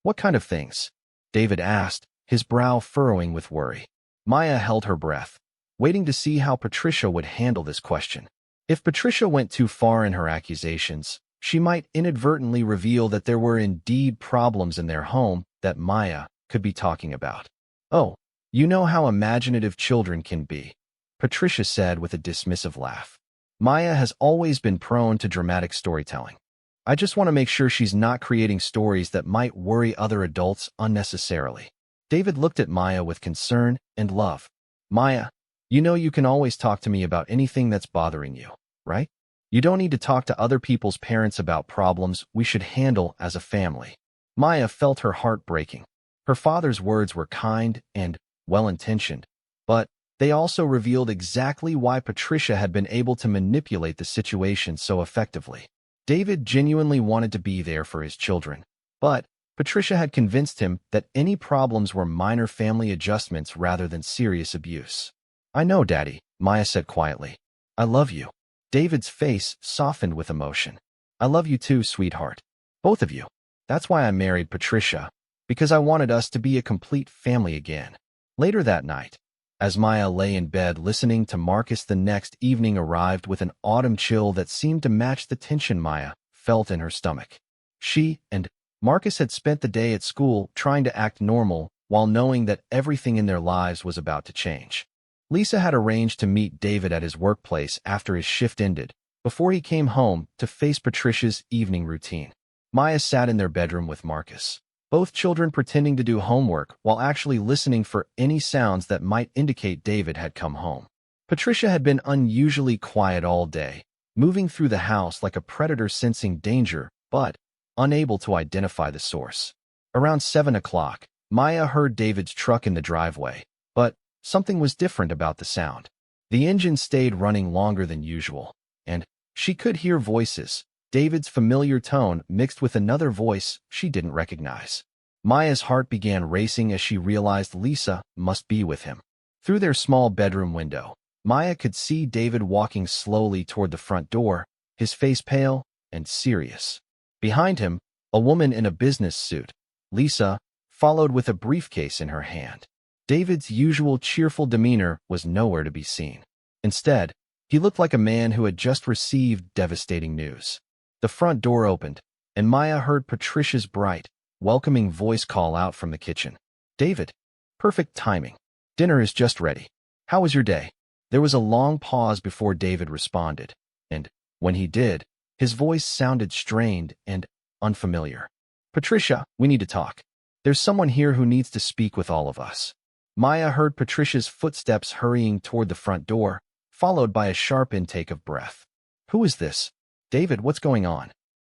S1: "What kind of things?" David asked, his brow furrowing with worry. Maya held her breath, waiting to see how Patricia would handle this question. If Patricia went too far in her accusations, she might inadvertently reveal that there were indeed problems in their home that Maya could be talking about. "Oh, you know how imaginative children can be," Patricia said with a dismissive laugh. "Maya has always been prone to dramatic storytelling. I just want to make sure she's not creating stories that might worry other adults unnecessarily." David looked at Maya with concern and love. "Maya, you know you can always talk to me about anything that's bothering you, right? You don't need to talk to other people's parents about problems we should handle as a family." Maya felt her heart breaking. Her father's words were kind and well-intentioned, but they also revealed exactly why Patricia had been able to manipulate the situation so effectively. David genuinely wanted to be there for his children, but Patricia had convinced him that any problems were minor family adjustments rather than serious abuse. "I know, Daddy," Maya said quietly. "I love you." David's face softened with emotion. "I love you too, sweetheart. Both of you. That's why I married Patricia, because I wanted us to be a complete family again." Later that night, as Maya lay in bed listening to Marcus, the next evening arrived with an autumn chill that seemed to match the tension Maya felt in her stomach. She and Marcus had spent the day at school trying to act normal while knowing that everything in their lives was about to change. Lisa had arranged to meet David at his workplace after his shift ended, before he came home to face Patricia's evening routine. Maya sat in their bedroom with Marcus, both children pretending to do homework while actually listening for any sounds that might indicate David had come home. Patricia had been unusually quiet all day, moving through the house like a predator sensing danger, but unable to identify the source. Around 7 o'clock, Maya heard David's truck in the driveway, but something was different about the sound. The engine stayed running longer than usual, and she could hear voices, David's familiar tone mixed with another voice she didn't recognize. Maya's heart began racing as she realized Lisa must be with him. Through their small bedroom window, Maya could see David walking slowly toward the front door, his face pale and serious. Behind him, a woman in a business suit, Lisa, followed with a briefcase in her hand. David's usual cheerful demeanor was nowhere to be seen. Instead, he looked like a man who had just received devastating news. The front door opened, and Maya heard Patricia's bright, welcoming voice call out from the kitchen. "David, perfect timing. Dinner is just ready. How was your day?" There was a long pause before David responded, and when he did, his voice sounded strained and unfamiliar. "Patricia, we need to talk. There's someone here who needs to speak with all of us." Maya heard Patricia's footsteps hurrying toward the front door, followed by a sharp intake of breath. "Who is this? David, what's going on?"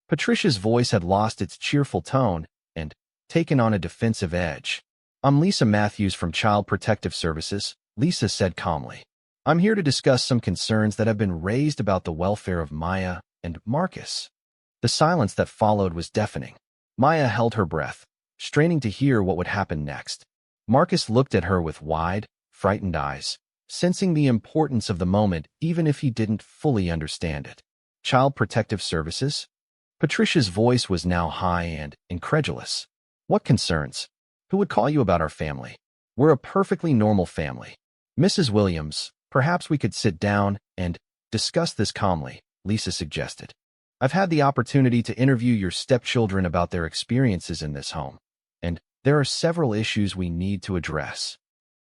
S1: Patricia's voice had lost its cheerful tone and taken on a defensive edge. "I'm Lisa Matthews from Child Protective Services," Lisa said calmly. "I'm here to discuss some concerns that have been raised about the welfare of Maya and Marcus." The silence that followed was deafening. Maya held her breath, straining to hear what would happen next. Marcus looked at her with wide, frightened eyes, sensing the importance of the moment even if he didn't fully understand it. "Child Protective Services?" Patricia's voice was now high and incredulous. "What concerns? Who would call you about our family? We're a perfectly normal family." "Mrs. Williams, perhaps we could sit down and discuss this calmly," Lisa suggested. "I've had the opportunity to interview your stepchildren about their experiences in this home, and there are several issues we need to address."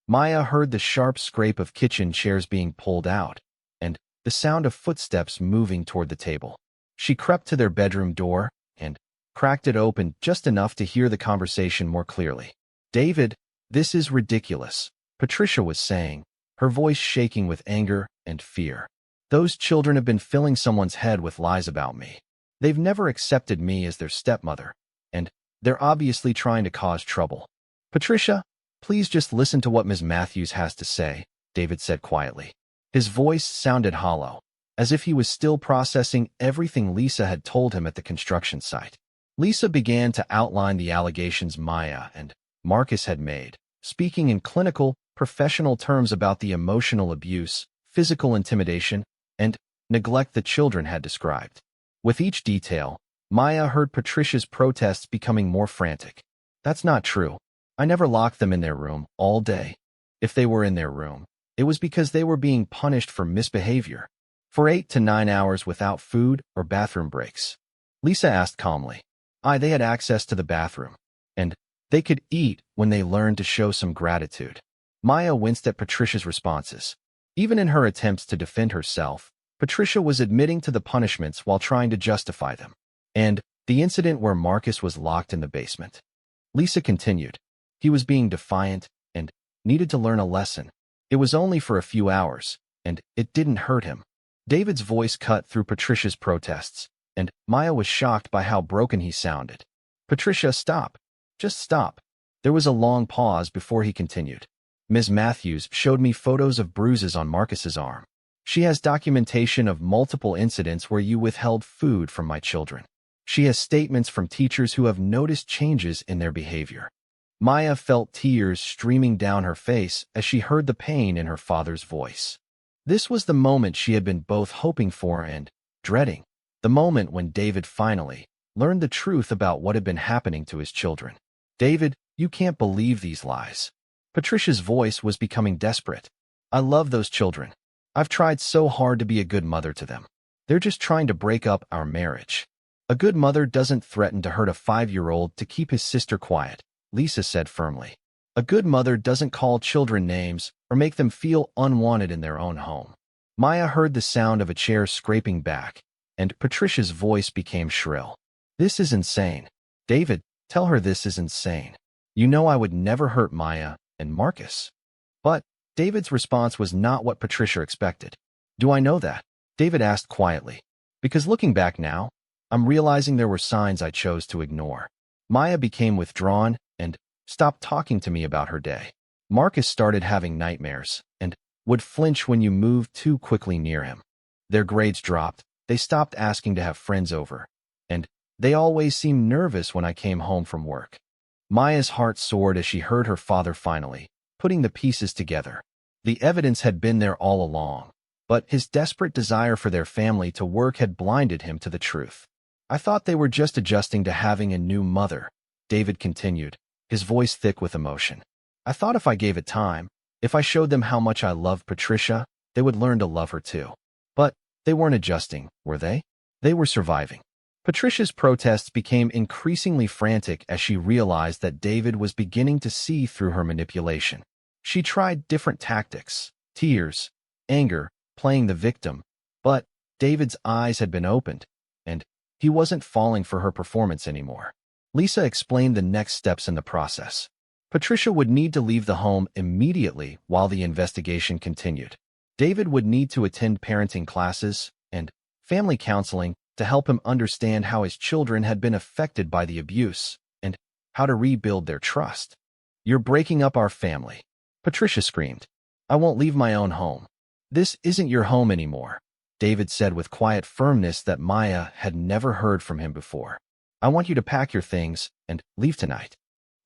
S1: Maya heard the sharp scrape of kitchen chairs being pulled out, and the sound of footsteps moving toward the table. She crept to their bedroom door and cracked it open just enough to hear the conversation more clearly. "David, this is ridiculous," Patricia was saying, her voice shaking with anger and fear. "Those children have been filling someone's head with lies about me. They've never accepted me as their stepmother, and they're obviously trying to cause trouble." "Patricia, please just listen to what Ms. Matthews has to say," David said quietly. His voice sounded hollow, as if he was still processing everything Lisa had told him at the construction site. Lisa began to outline the allegations Maya and Marcus had made, speaking in clinical, professional terms about the emotional abuse, physical intimidation, and neglect the children had described. With each detail, Maya heard Patricia's protests becoming more frantic. "That's not true. I never locked them in their room all day. If they were in their room, it was because they were being punished for misbehavior. For 8 to 9 hours without food or bathroom breaks." Lisa asked calmly. They had access to the bathroom, and they could eat when they learned to show some gratitude." Maya winced at Patricia's responses. Even in her attempts to defend herself, Patricia was admitting to the punishments while trying to justify them. "And the incident where Marcus was locked in the basement," Lisa continued. "He was being defiant and needed to learn a lesson. It was only for a few hours, and it didn't hurt him." David's voice cut through Patricia's protests, and Maya was shocked by how broken he sounded. "Patricia, stop. Just stop." There was a long pause before he continued. "Ms. Matthews showed me photos of bruises on Marcus's arm. She has documentation of multiple incidents where you withheld food from my children. She has statements from teachers who have noticed changes in their behavior." Maya felt tears streaming down her face as she heard the pain in her father's voice. This was the moment she had been both hoping for and dreading. The moment when David finally learned the truth about what had been happening to his children. "David, you can't believe these lies." Patricia's voice was becoming desperate. "I love those children. I've tried so hard to be a good mother to them. They're just trying to break up our marriage." "A good mother doesn't threaten to hurt a 5-year-old to keep his sister quiet," Lisa said firmly. "A good mother doesn't call children names or make them feel unwanted in their own home." Maya heard the sound of a chair scraping back, and Patricia's voice became shrill. "This is insane. David, tell her this is insane. You know I would never hurt Maya and Marcus." But David's response was not what Patricia expected. "Do I know that?" David asked quietly. "Because looking back now, I'm realizing there were signs I chose to ignore. Maya became withdrawn and stopped talking to me about her day. Marcus started having nightmares and would flinch when you moved too quickly near him. Their grades dropped, they stopped asking to have friends over, and they always seemed nervous when I came home from work." Maya's heart soared as she heard her father finally putting the pieces together. The evidence had been there all along, but his desperate desire for their family to work had blinded him to the truth. "I thought they were just adjusting to having a new mother," David continued, his voice thick with emotion. "I thought if I gave it time, if I showed them how much I loved Patricia, they would learn to love her too. But they weren't adjusting, were they? They were surviving." Patricia's protests became increasingly frantic as she realized that David was beginning to see through her manipulation. She tried different tactics: tears, anger, playing the victim, but David's eyes had been opened, and he wasn't falling for her performance anymore. Lisa explained the next steps in the process. Patricia would need to leave the home immediately while the investigation continued. David would need to attend parenting classes and family counseling to help him understand how his children had been affected by the abuse and how to rebuild their trust. "You're breaking up our family," Patricia screamed. "I won't leave my own home." "This isn't your home anymore," David said with quiet firmness that Maya had never heard from him before. "I want you to pack your things and leave tonight."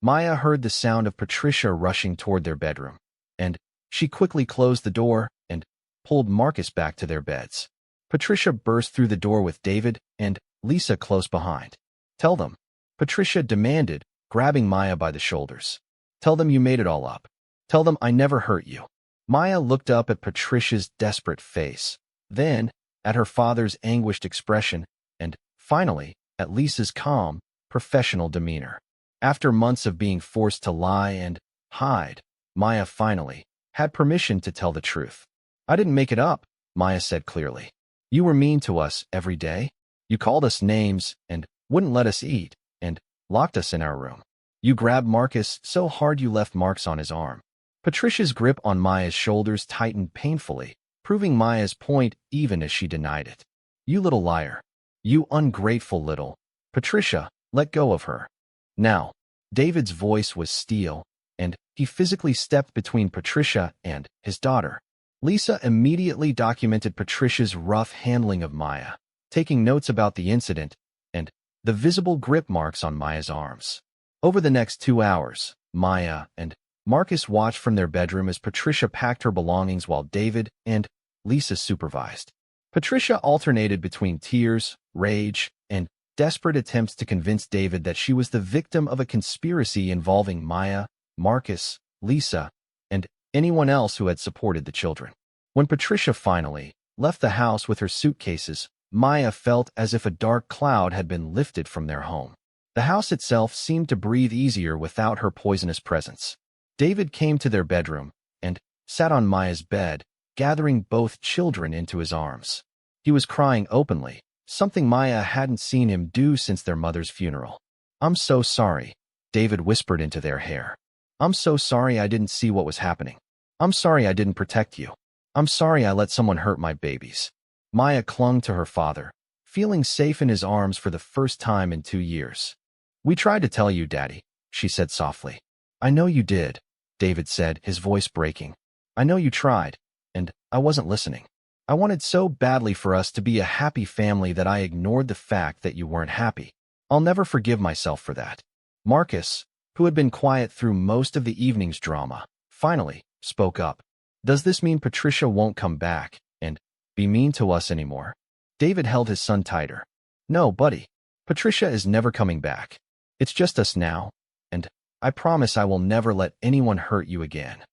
S1: Maya heard the sound of Patricia rushing toward their bedroom, and she quickly closed the door and pulled Marcus back to their beds. Patricia burst through the door with David and Lisa close behind. "Tell them," Patricia demanded, grabbing Maya by the shoulders. "Tell them you made it all up. Tell them I never hurt you." Maya looked up at Patricia's desperate face, then at her father's anguished expression, and finally at Lisa's calm, professional demeanor. After months of being forced to lie and hide, Maya finally had permission to tell the truth. "I didn't make it up," Maya said clearly. "You were mean to us every day. You called us names and wouldn't let us eat and locked us in our room. You grabbed Marcus so hard you left marks on his arm." Patricia's grip on Maya's shoulders tightened painfully, proving Maya's point even as she denied it. "You little liar. You ungrateful little." "Patricia, let go of her." Now, David's voice was steel, and he physically stepped between Patricia and his daughter. Lisa immediately documented Patricia's rough handling of Maya, taking notes about the incident and the visible grip marks on Maya's arms. Over the next 2 hours, Maya and Marcus watched from their bedroom as Patricia packed her belongings while David and Lisa supervised. Patricia alternated between tears, rage, and desperate attempts to convince David that she was the victim of a conspiracy involving Maya, Marcus, Lisa, and anyone else who had supported the children. When Patricia finally left the house with her suitcases, Maya felt as if a dark cloud had been lifted from their home. The house itself seemed to breathe easier without her poisonous presence. David came to their bedroom and sat on Maya's bed, gathering both children into his arms. He was crying openly, something Maya hadn't seen him do since their mother's funeral. "I'm so sorry," David whispered into their hair. "I'm so sorry I didn't see what was happening. I'm sorry I didn't protect you. I'm sorry I let someone hurt my babies." Maya clung to her father, feeling safe in his arms for the first time in 2 years. "We tried to tell you, Daddy," she said softly. "I know you did," David said, his voice breaking. "I know you tried, and I wasn't listening. I wanted so badly for us to be a happy family that I ignored the fact that you weren't happy. I'll never forgive myself for that." Marcus, who had been quiet through most of the evening's drama, finally spoke up. "Does this mean Patricia won't come back and be mean to us anymore?" David held his son tighter. "No, buddy. Patricia is never coming back. It's just us now, and I promise I will never let anyone hurt you again."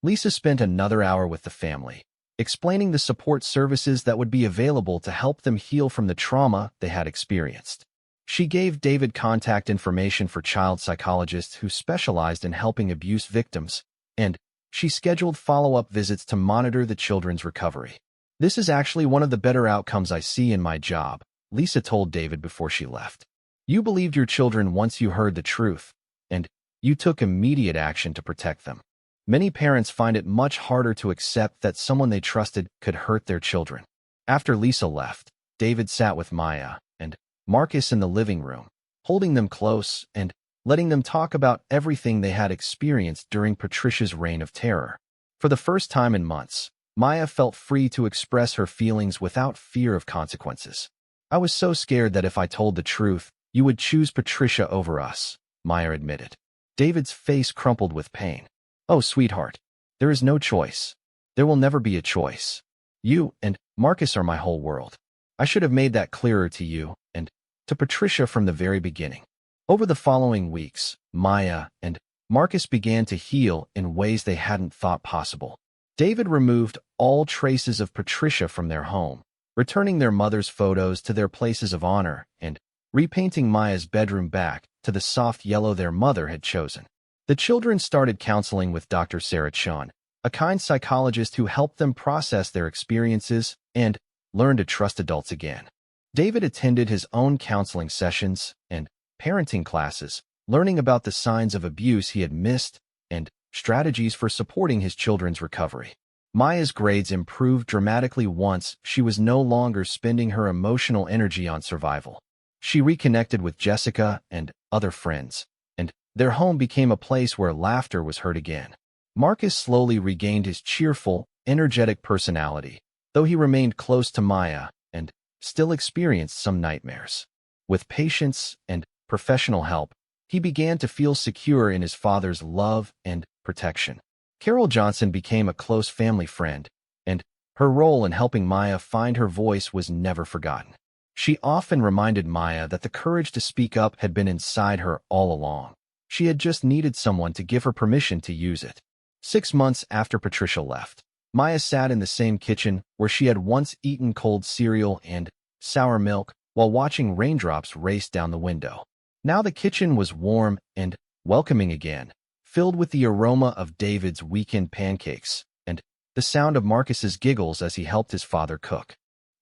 S1: Lisa spent another hour with the family, explaining the support services that would be available to help them heal from the trauma they had experienced. She gave David contact information for child psychologists who specialized in helping abuse victims, and she scheduled follow-up visits to monitor the children's recovery. "This is actually one of the better outcomes I see in my job," Lisa told David before she left. "You believed your children once you heard the truth, and you took immediate action to protect them. Many parents find it much harder to accept that someone they trusted could hurt their children. After Lisa left, David sat with Maya and Marcus in the living room, holding them close and letting them talk about everything they had experienced during Patricia's reign of terror. For the first time in months, Maya felt free to express her feelings without fear of consequences. "I was so scared that if I told the truth, you would choose Patricia over us," Maya admitted. David's face crumpled with pain. "Oh, sweetheart, there is no choice. There will never be a choice. You and Marcus are my whole world. I should have made that clearer to you and to Patricia from the very beginning." Over the following weeks, Maya and Marcus began to heal in ways they hadn't thought possible. David removed all traces of Patricia from their home, returning their mother's photos to their places of honor and repainting Maya's bedroom back to the soft yellow their mother had chosen. The children started counseling with Dr. Sarah Chun, a kind psychologist who helped them process their experiences and learn to trust adults again. David attended his own counseling sessions and parenting classes, learning about the signs of abuse he had missed and strategies for supporting his children's recovery. Maya's grades improved dramatically once she was no longer spending her emotional energy on survival. She reconnected with Jessica and other friends, and their home became a place where laughter was heard again. Marcus slowly regained his cheerful, energetic personality, though he remained close to Maya and still experienced some nightmares. With patience and professional help, he began to feel secure in his father's love and protection. Carol Johnson became a close family friend, and her role in helping Maya find her voice was never forgotten. She often reminded Maya that the courage to speak up had been inside her all along. She had just needed someone to give her permission to use it. 6 months after Patricia left, Maya sat in the same kitchen where she had once eaten cold cereal and sour milk while watching raindrops race down the window. Now the kitchen was warm and welcoming again, filled with the aroma of David's weekend pancakes and the sound of Marcus's giggles as he helped his father cook.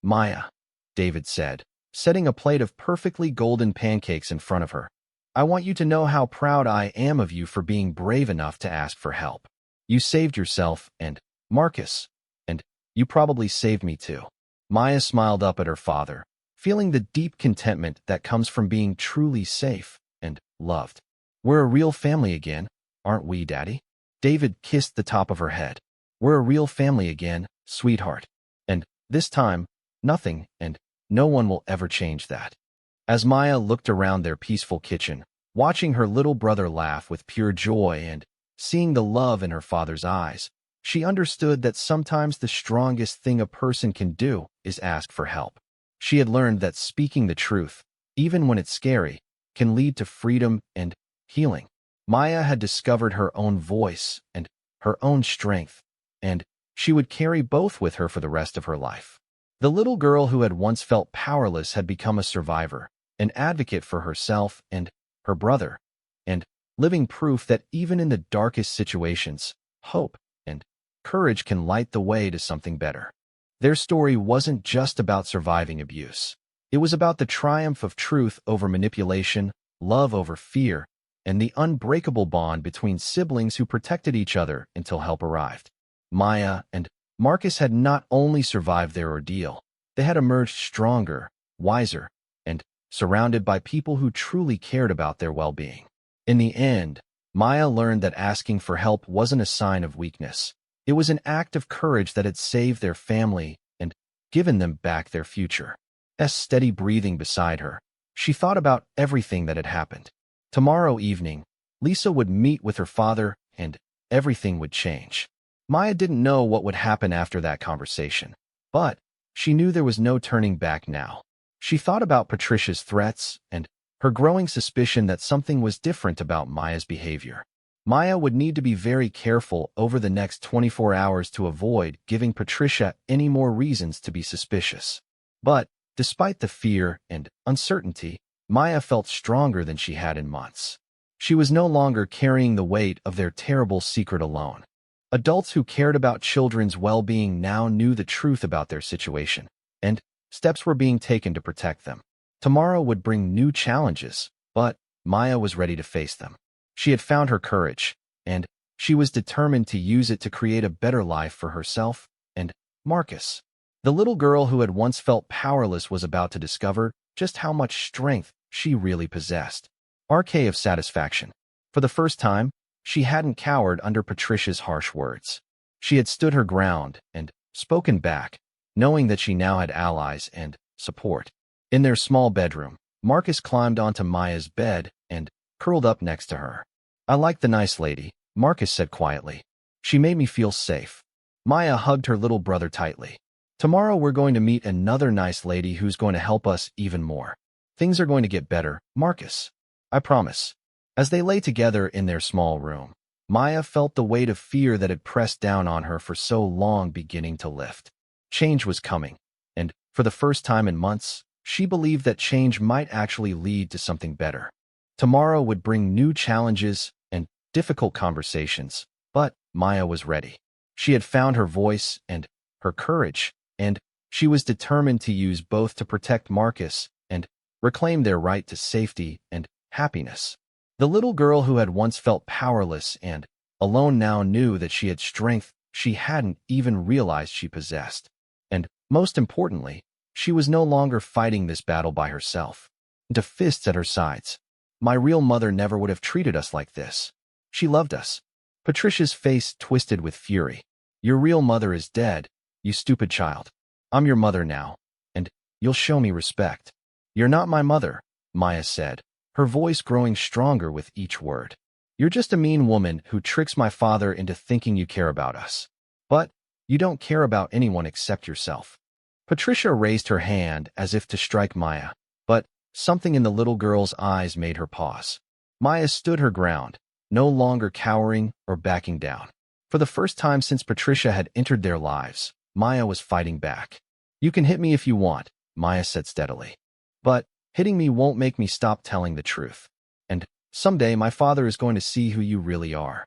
S1: "Maya," David said, setting a plate of perfectly golden pancakes in front of her, "I want you to know how proud I am of you for being brave enough to ask for help. You saved yourself and Marcus, and you probably saved me too." Maya smiled up at her father, feeling the deep contentment that comes from being truly safe and loved. "We're a real family again, aren't we, Daddy?" David kissed the top of her head. "We're a real family again, sweetheart. And this time, nothing and no one will ever change that." As Maya looked around their peaceful kitchen, watching her little brother laugh with pure joy and seeing the love in her father's eyes, she understood that sometimes the strongest thing a person can do is ask for help. She had learned that speaking the truth, even when it's scary, can lead to freedom and healing. Maya had discovered her own voice and her own strength, and she would carry both with her for the rest of her life. The little girl who had once felt powerless had become a survivor, an advocate for herself and her brother, and living proof that even in the darkest situations, hope and courage can light the way to something better. Their story wasn't just about surviving abuse. It was about the triumph of truth over manipulation, love over fear, and the unbreakable bond between siblings who protected each other until help arrived. Maya and Marcus had not only survived their ordeal, they had emerged stronger, wiser, and surrounded by people who truly cared about their well-being. In the end, Maya learned that asking for help wasn't a sign of weakness. It was an act of courage that had saved their family and given them back their future. As steady breathing beside her, she thought about everything that had happened. Tomorrow evening, Lisa would meet with her father and everything would change. Maya didn't know what would happen after that conversation, but she knew there was no turning back now. She thought about Patricia's threats and her growing suspicion that something was different about Maya's behavior. Maya would need to be very careful over the next 24 hours to avoid giving Patricia any more reasons to be suspicious. But despite the fear and uncertainty, Maya felt stronger than she had in months. She was no longer carrying the weight of their terrible secret alone. Adults who cared about children's well-being now knew the truth about their situation, and steps were being taken to protect them. Tomorrow would bring new challenges, but Maya was ready to face them. She had found her courage, and She was determined to use it to create a better life for herself and Marcus. The little girl who had once felt powerless was about to discover just how much strength she really possessed. Arcade of satisfaction. For the first time, she hadn't cowered under Patricia's harsh words. She had stood her ground and spoken back, knowing that she now had allies and support. In their small bedroom, Marcus climbed onto Maya's bed and curled up next to her. "I like the nice lady," Marcus said quietly. "She made me feel safe." Maya hugged her little brother tightly. "Tomorrow we're going to meet another nice lady who's going to help us even more. Things are going to get better, Marcus. I promise." As they lay together in their small room, Maya felt the weight of fear that had pressed down on her for so long beginning to lift. Change was coming, and for the first time in months, she believed that change might actually lead to something better. Tomorrow would bring new challenges and difficult conversations, but Maya was ready. She had found her voice and her courage, and she was determined to use both to protect Marcus and reclaim their right to safety and happiness. The little girl who had once felt powerless and alone now knew that she had strength she hadn't even realized she possessed. And, most importantly, she was no longer fighting this battle by herself. To fists at her sides. "My real mother never would have treated us like this. She loved us." Patricia's face twisted with fury. "Your real mother is dead, you stupid child. I'm your mother now, and you'll show me respect." "You're not my mother," Maya said, her voice growing stronger with each word. "You're just a mean woman who tricks my father into thinking you care about us. But you don't care about anyone except yourself." Patricia raised her hand as if to strike Maya, but something in the little girl's eyes made her pause. Maya stood her ground, no longer cowering or backing down. For the first time since Patricia had entered their lives, Maya was fighting back. "You can hit me if you want," Maya said steadily. "But hitting me won't make me stop telling the truth. And someday my father is going to see who you really are."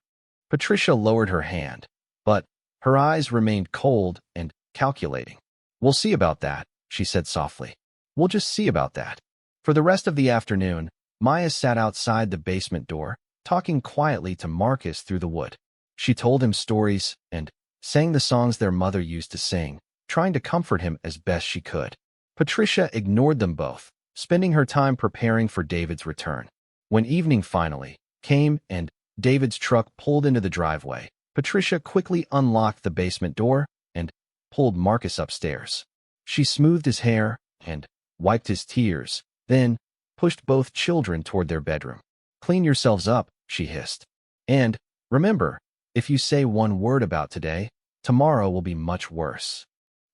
S1: Patricia lowered her hand, but her eyes remained cold and calculating. "We'll see about that," she said softly. "We'll just see about that." For the rest of the afternoon, Maya sat outside the basement door, talking quietly to Marcus through the wood. She told him stories and sang the songs their mother used to sing, trying to comfort him as best she could. Patricia ignored them both, spending her time preparing for David's return. When evening finally came and David's truck pulled into the driveway, Patricia quickly unlocked the basement door and pulled Marcus upstairs. She smoothed his hair and wiped his tears, then pushed both children toward their bedroom. "Clean yourselves up," she hissed. "And remember, if you say one word about today, tomorrow will be much worse."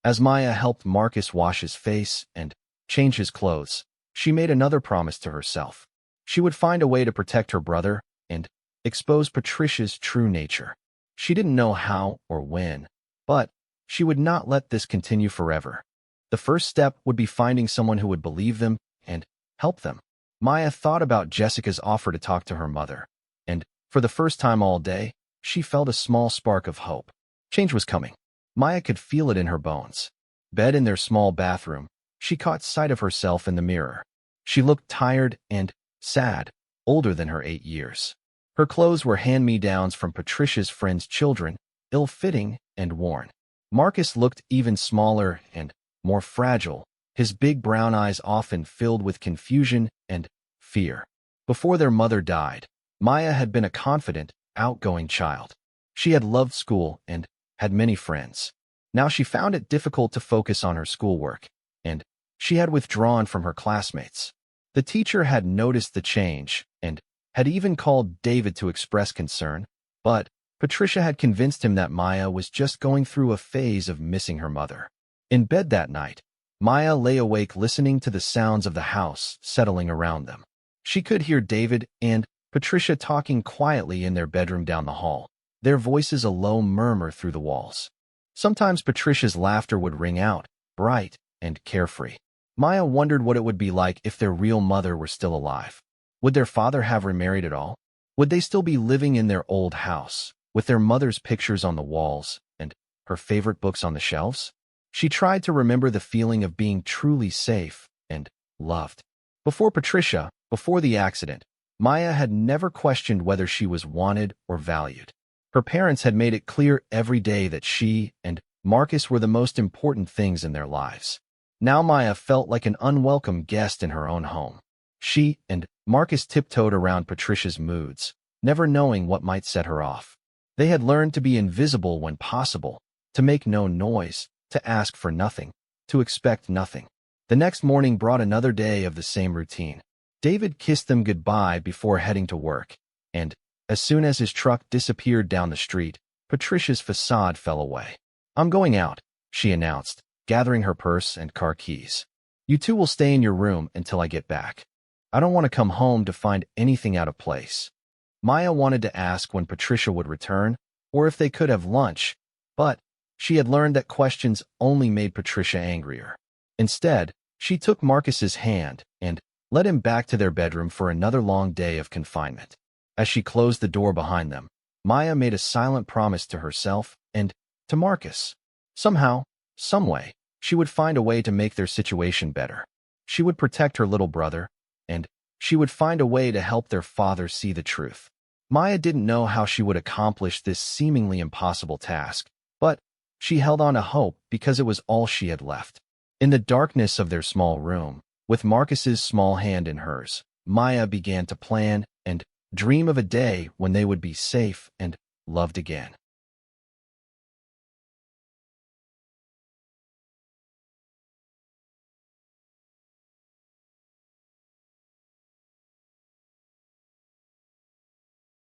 S1: As Maya helped Marcus wash his face and change his clothes, she made another promise to herself. She would find a way to protect her brother and expose Patricia's true nature. She didn't know how or when, but she would not let this continue forever. The first step would be finding someone who would believe them and help them. Maya thought about Jessica's offer to talk to her mother, and for the first time all day, she felt a small spark of hope. Change was coming. Maya could feel it in her bones. Bed in their small bathroom, she caught sight of herself in the mirror. She looked tired and sad, older than her 8 years. Her clothes were hand-me-downs from Patricia's friends' children, ill-fitting and worn. Marcus looked even smaller and more fragile, his big brown eyes often filled with confusion and fear. Before their mother died, Maya had been a confident, outgoing child. She had loved school and had many friends. Now she found it difficult to focus on her schoolwork, and she had withdrawn from her classmates. The teacher had noticed the change and had even called David to express concern, but Patricia had convinced him that Maya was just going through a phase of missing her mother. In bed that night, Maya lay awake listening to the sounds of the house settling around them. She could hear David and Patricia talking quietly in their bedroom down the hall, their voices a low murmur through the walls. Sometimes Patricia's laughter would ring out, bright and carefree. Maya wondered what it would be like if their real mother were still alive. Would their father have remarried at all? Would they still be living in their old house, with their mother's pictures on the walls and her favorite books on the shelves? She tried to remember the feeling of being truly safe and loved. Before the accident, Maya had never questioned whether she was wanted or valued. Her parents had made it clear every day that she and Marcus were the most important things in their lives. Now Maya felt like an unwelcome guest in her own home. She and Marcus tiptoed around Patricia's moods, never knowing what might set her off. They had learned to be invisible when possible, to make no noise, to ask for nothing, to expect nothing. The next morning brought another day of the same routine. David kissed them goodbye before heading to work, and as soon as his truck disappeared down the street, Patricia's facade fell away. "I'm going out," she announced, gathering her purse and car keys. "You two will stay in your room until I get back. I don't want to come home to find anything out of place." Maya wanted to ask when Patricia would return, or if they could have lunch, but she had learned that questions only made Patricia angrier. Instead, she took Marcus's hand and led him back to their bedroom for another long day of confinement. As she closed the door behind them, Maya made a silent promise to herself and to Marcus. Somehow, someway, she would find a way to make their situation better. She would protect her little brother, and she would find a way to help their father see the truth. Maya didn't know how she would accomplish this seemingly impossible task, but she held on to hope because it was all she had left. In the darkness of their small room, with Marcus's small hand in hers, Maya began to plan and dream of a day when they would be safe and loved again.